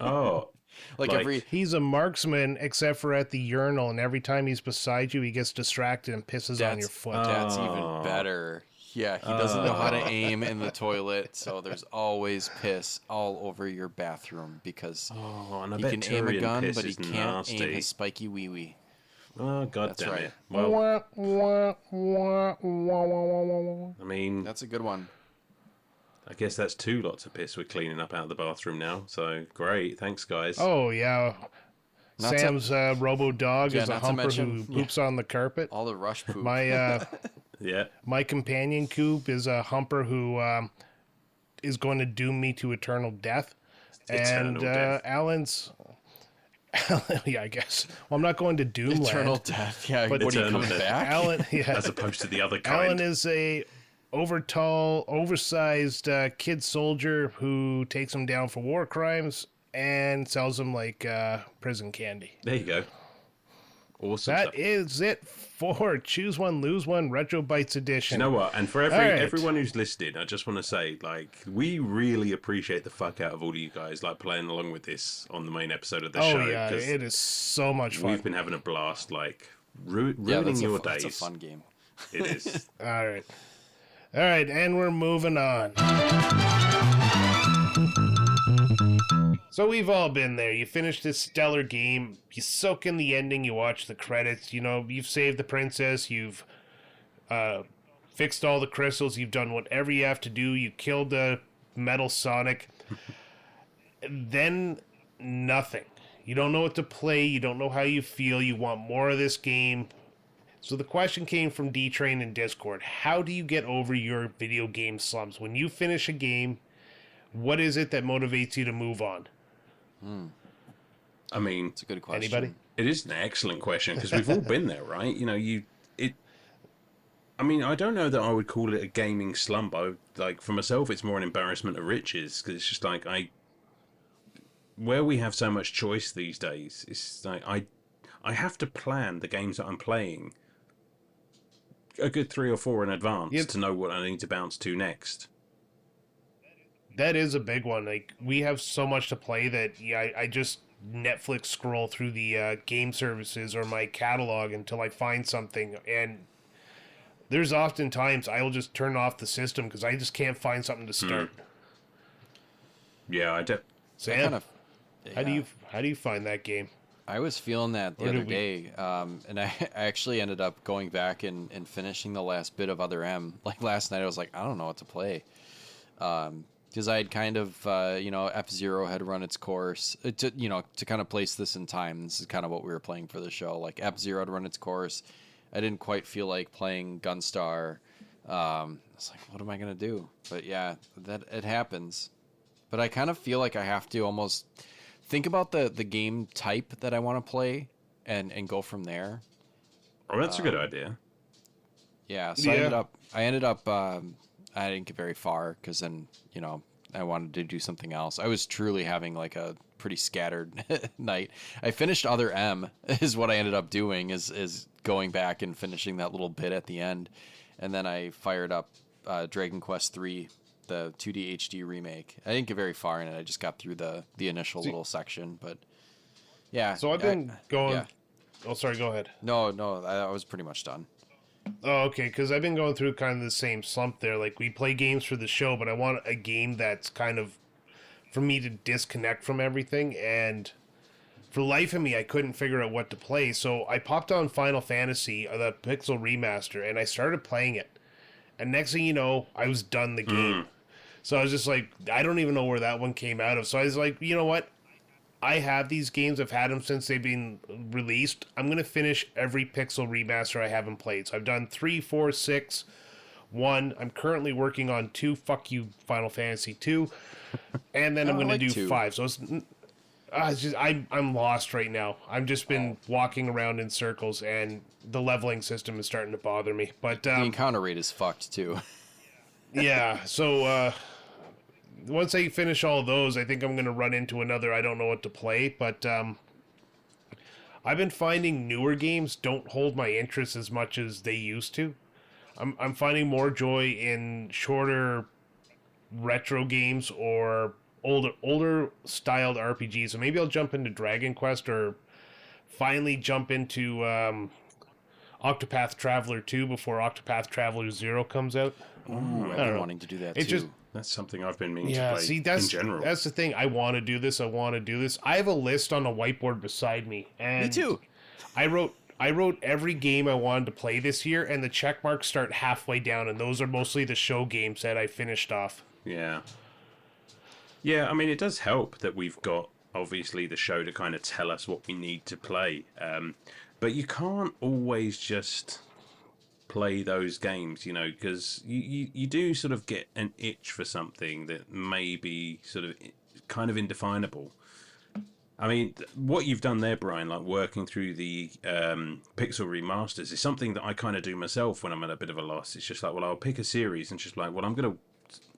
Oh, Like every He's a marksman, except for at the urinal, and every time he's beside you, he gets distracted and pisses on your foot. That's even better. Yeah, he doesn't know how to aim in the toilet, so there's always piss all over your bathroom because and I he bet can aim a Tyrion gun, piss but he is can't nasty. aim his spiky wee wee. Oh, god That's damn right. it. Well, Wah, wah, wah, wah, wah, wah, wah. I mean, That's a good one. I guess that's 2 lots of piss we're cleaning up out of the bathroom now. So, great. Thanks, guys. Oh, yeah. Not to- Sam's Robo Dog Yeah, is a not to humper mention- who poops on the carpet. All the rush poop. Yeah. My companion Coop is a humper who is going to doom me to eternal death. Eternal death. Alan's... yeah, I guess. Well, I'm not going to Doomland. Eternal death. Yeah, But what are you Eternal coming death. back? Alan, yeah. As opposed to the other kind. Alan is a overtall, oversized kid soldier who takes him down for war crimes and sells him like prison candy. There you go. Awesome That stuff. is it for Choose One, Lose One RetroBytes edition. You know what? And for All right. everyone who's listening, I just want to say, like, we really appreciate the fuck out of all of you guys, like, playing along with this on the main episode of the show. Oh, yeah, 'cause it is so much fun. we've been having a blast, like, ruining that's your That's days. a fun game. It is. All right. All right, and we're moving on. So we've all been there. You finish this stellar game, you soak in the ending, you watch the credits, you know, you've saved the princess, you've fixed all the crystals, you've done whatever you have to do, you killed the Metal Sonic. Then nothing. You don't know what to play, you don't know how you feel, you want more of this game. So the question came from D-Train in Discord. How do you get over your video game slumps? When you finish a game, what is it that motivates you to move on? I mean, It's a good question. Anybody? it is an excellent question because we've all been there, right? You know, I mean, I don't know that I would call it a gaming slump. Like, for myself, it's more an embarrassment of riches because it's just like where we have so much choice these days, it's like I have to plan the games that I'm playing a good 3 or 4 in advance Yep. to know what I need to bounce to next. That is a big one. Like, we have so much to play that, yeah, I just Netflix scroll through the game services or my catalog until I find something. And there's often times I will just turn off the system because I just can't find something to start. Yeah, Sam, I kind of, how do you find that game? I was feeling that the Or other did we- day, and I actually ended up going back and finishing the last bit of Other M. Like last night, I was like, I don't know what to play, because I had kind of, F-Zero had run its course. To kind of place this in time, this is kind of what we were playing for the show. Like F-Zero had run its course. I didn't quite feel like playing Gunstar. I was like, what am I gonna do? But yeah, that it happens. But I kind of feel like I have to almost think about the game type that I want to play and go from there. Oh, that's a good idea. Yeah, so I ended up I didn't get very far because then, I wanted to do something else. I was truly having like a pretty scattered night. I finished Other M is what I ended up doing is going back and finishing that little bit at the end. And then I fired up Dragon Quest 3, the 2D HD remake. I didn't get very far in it. I just got through the initial little section, but yeah. So I've been going. yeah. Oh, sorry. Go ahead. No, I was pretty much done. Oh, okay. Because I've been going through kind of the same slump there. Like, we play games for the show, but I want a game that's kind of for me to disconnect from everything. And for life of me, I couldn't figure out what to play. So I popped on Final Fantasy, the Pixel Remaster, and I started playing it. And next thing you know, I was done the game. So I was just like, I don't even know where that one came out of. So I was like, you know what? I have these games. I've had them since they've been released. I'm going to finish every Pixel Remaster I haven't played. So I've done 3, 4, 6, 1. I'm currently working on 2. Fuck you, Final Fantasy 2. And then I'm going to do 2. 5. So it's just I'm lost right now. I've just been walking around in circles, and the leveling system is starting to bother me. But The encounter rate is fucked too. yeah, so once I finish all those, I think I'm going to run into another I don't know what to play. But I've been finding newer games don't hold my interest as much as they used to. I'm finding more joy in shorter retro games or older styled RPGs. So maybe I'll jump into Dragon Quest or finally jump into Octopath Traveler 2 before Octopath Traveler 0 comes out. Ooh, I've been wanting to do that It too. just That's something I've been meaning Yeah, to play see, in general. that's the thing. I want to do this. I want to do this. I have a list on a whiteboard beside me, and Me too. I wrote every game I wanted to play this year, and the check marks start halfway down, and those are mostly the show games that I finished off. Yeah. Yeah, I mean, it does help that we've got, obviously, the show to kind of tell us what we need to play. But you can't always just play those games, because you do sort of get an itch for something that may be sort of kind of indefinable. I mean, what you've done there, Brian, like working through the Pixel remasters, is something that I kind of do myself when I'm at a bit of a loss. It's just like, well, I'll pick a series and just like, well, I'm going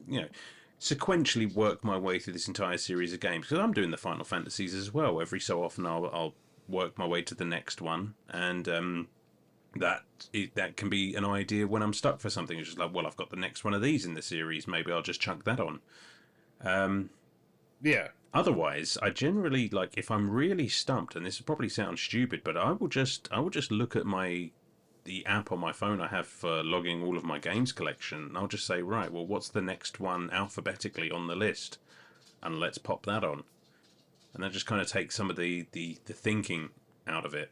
to, sequentially work my way through this entire series of games, because I'm doing the Final Fantasies as well. Every so often I'll work my way to the next one, and that can be an idea when I'm stuck for something. It's just like, well, I've got the next one of these in the series, maybe I'll just chunk that on. Yeah. Otherwise, I generally, like, if I'm really stumped, and this probably sounds stupid, but I will just look at the app on my phone I have for logging all of my games collection, and I'll just say, right, well, what's the next one alphabetically on the list, and let's pop that on, and that just kind of takes some of the thinking out of it.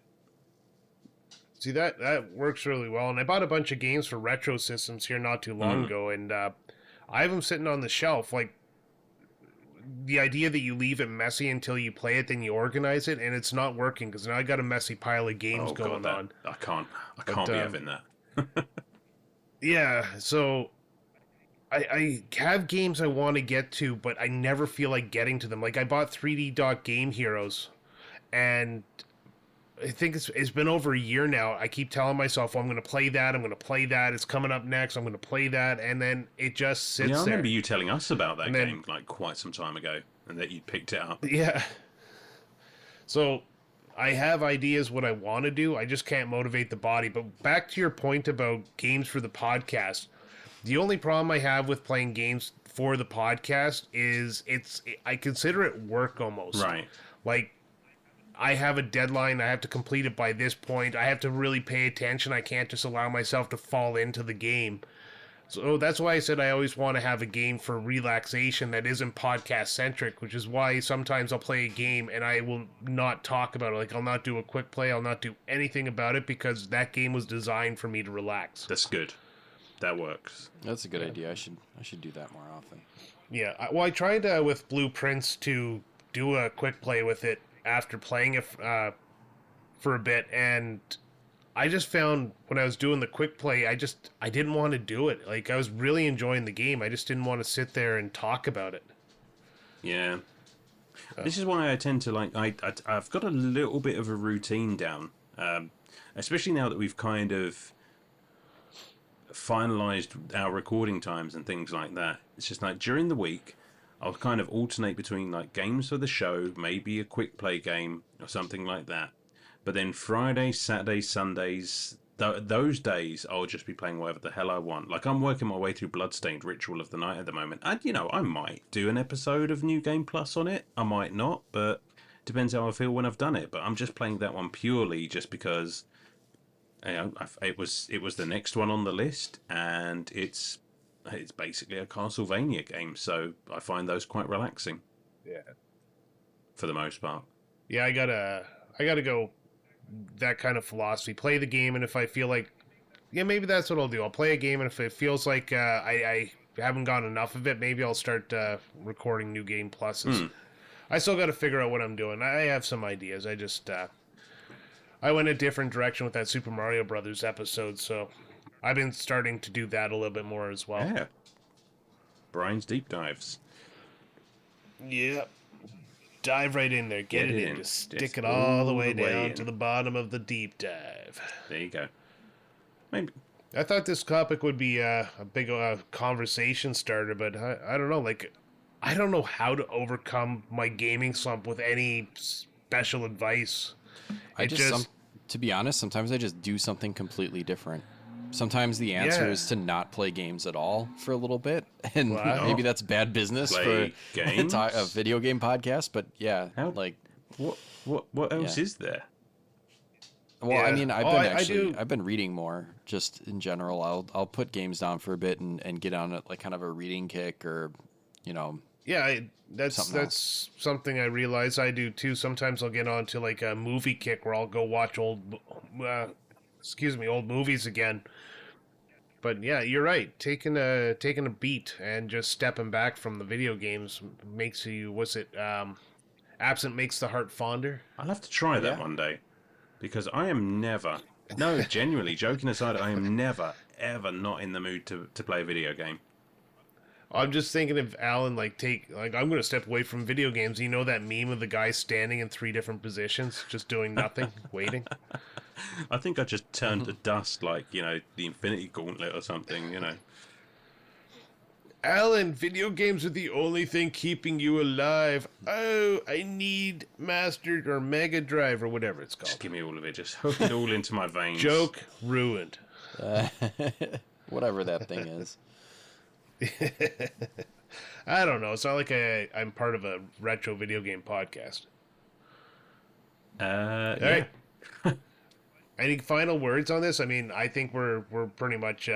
See, that works really well. And I bought a bunch of games for retro systems here not too long ago, and I have them sitting on the shelf. Like, the idea that you leave it messy until you play it, then you organize it, and it's not working because now I got a messy pile of games going on. I can't be having that. Yeah, so I have games I want to get to, but I never feel like getting to them. Like, I bought 3D Dot Game Heroes, and I think it's been over a year now. I keep telling myself, I'm going to play that, I'm going to play that, it's coming up next, I'm going to play that, and then it just sits there. Yeah, I remember you telling us about that game like quite some time ago, and that you picked it up. Yeah. So I have ideas what I want to do. I just can't motivate the body. But back to your point about games for the podcast. The only problem I have with playing games for the podcast is I consider it work almost. Right. Like, I have a deadline. I have to complete it by this point. I have to really pay attention. I can't just allow myself to fall into the game. So that's why I said I always want to have a game for relaxation that isn't podcast centric, which is why sometimes I'll play a game and I will not talk about it. Like, I'll not do a quick play. I'll not do anything about it because that game was designed for me to relax. That's good. That works. That's a good idea. I should do that more often. Yeah. Well, I tried with Blueprints to do a quick play with it after playing it for a bit, and I just found when I was doing the quick play, I didn't want to do it. Like, I was really enjoying the game. I just didn't want to sit there and talk about it. Yeah. This is why I tend to like. I've got a little bit of a routine down, especially now that we've kind of finalized our recording times and things like that. It's just like during the week, I'll kind of alternate between like games for the show, maybe a quick play game or something like that. But then Fridays, Saturdays, Sundays, those days I'll just be playing whatever the hell I want. Like, I'm working my way through Bloodstained Ritual of the Night at the moment. And, I might do an episode of New Game Plus on it. I might not, but depends how I feel when I've done it. But I'm just playing that one purely just because it was the next one on the list, and it's basically a Castlevania game, so I find those quite relaxing. Yeah. For the most part. Yeah, I gotta go that kind of philosophy. Play the game, and if I feel like, yeah, maybe that's what I'll do. I'll play a game, and if it feels like I haven't gotten enough of it, maybe I'll start recording New Game Pluses. I still got to figure out what I'm doing. I have some ideas. I just I went a different direction with that Super Mario Brothers episode, so I've been starting to do that a little bit more as well. Yeah. Brian's deep dives. Yeah. Dive right in there. Get it in. Just stick it all all the way the way down in. to the bottom of the deep dive. There you go. Maybe. I thought this topic would be a big conversation starter, but I don't know. Like, I don't know how to overcome my gaming slump with any special advice. To be honest, sometimes I just do something completely different. Sometimes the answer is to not play games at all for a little bit, and maybe that's bad business Play for games? a video game podcast. But yeah, what else is there? Well, Yeah. I mean, I I've been reading more just in general. I'll put games down for a bit and get on like kind of a reading kick, or Yeah, that's something I realize I do too. Sometimes I'll get onto like a movie kick where I'll go watch old movies again. But yeah, you're right. Taking a beat and just stepping back from the video games makes you, absent makes the heart fonder. I'll have to try that one day, because I am never, genuinely, joking aside, I am never, ever not in the mood to play a video game. I'm just thinking of Alan, I'm going to step away from video games. You know that meme of the guy standing in 3 different positions, just doing nothing, waiting? I think I just turned to dust like, the Infinity Gauntlet or something, Alan, video games are the only thing keeping you alive. Oh, I need Master or Mega Drive or whatever it's called. Just give me all of it. Just hook it all into my veins. Joke ruined. whatever that thing is. I don't know. It's not like I'm part of a retro video game podcast. Yeah. Right. Any final words on this? I mean, I think we're pretty much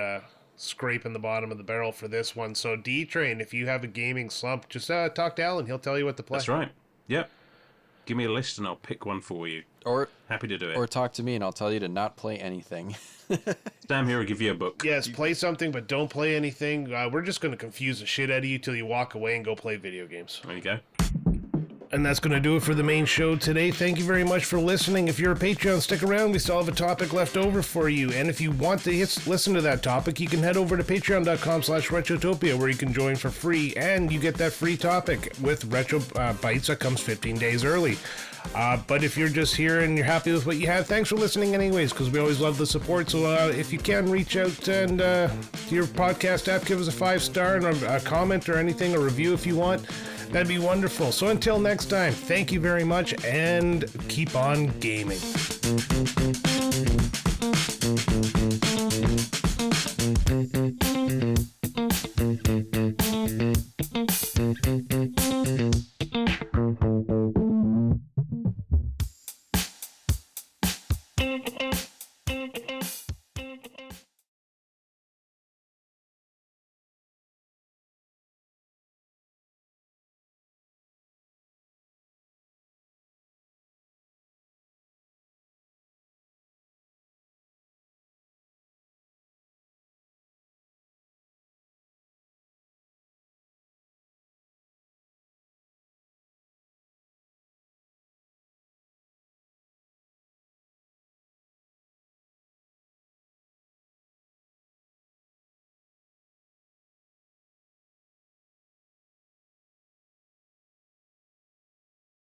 scraping the bottom of the barrel for this one. So D-Train, if you have a gaming slump, just talk to Alan. He'll tell you what to play. That's right. Yep. Give me a list and I'll pick one for you. Or happy to do it. Or talk to me and I'll tell you to not play anything. Sam here will give you a book. Yes, play something, but don't play anything. We're just going to confuse the shit out of you till you walk away and go play video games. There you go. And that's going to do it for the main show today. Thank you very much for listening. If you're a Patreon, stick around. We still have a topic left over for you. And if you want to listen to that topic, you can head over to patreon.com/Retrotopia, where you can join for free. And you get that free topic with Retro Bytes that comes 15 days early. But if you're just here and you're happy with what you have, thanks for listening anyways, because we always love the support. So if you can, reach out and to your podcast app, give us a 5-star and a comment or anything, a review if you want. That'd be wonderful. So until next time, thank you very much and keep on gaming.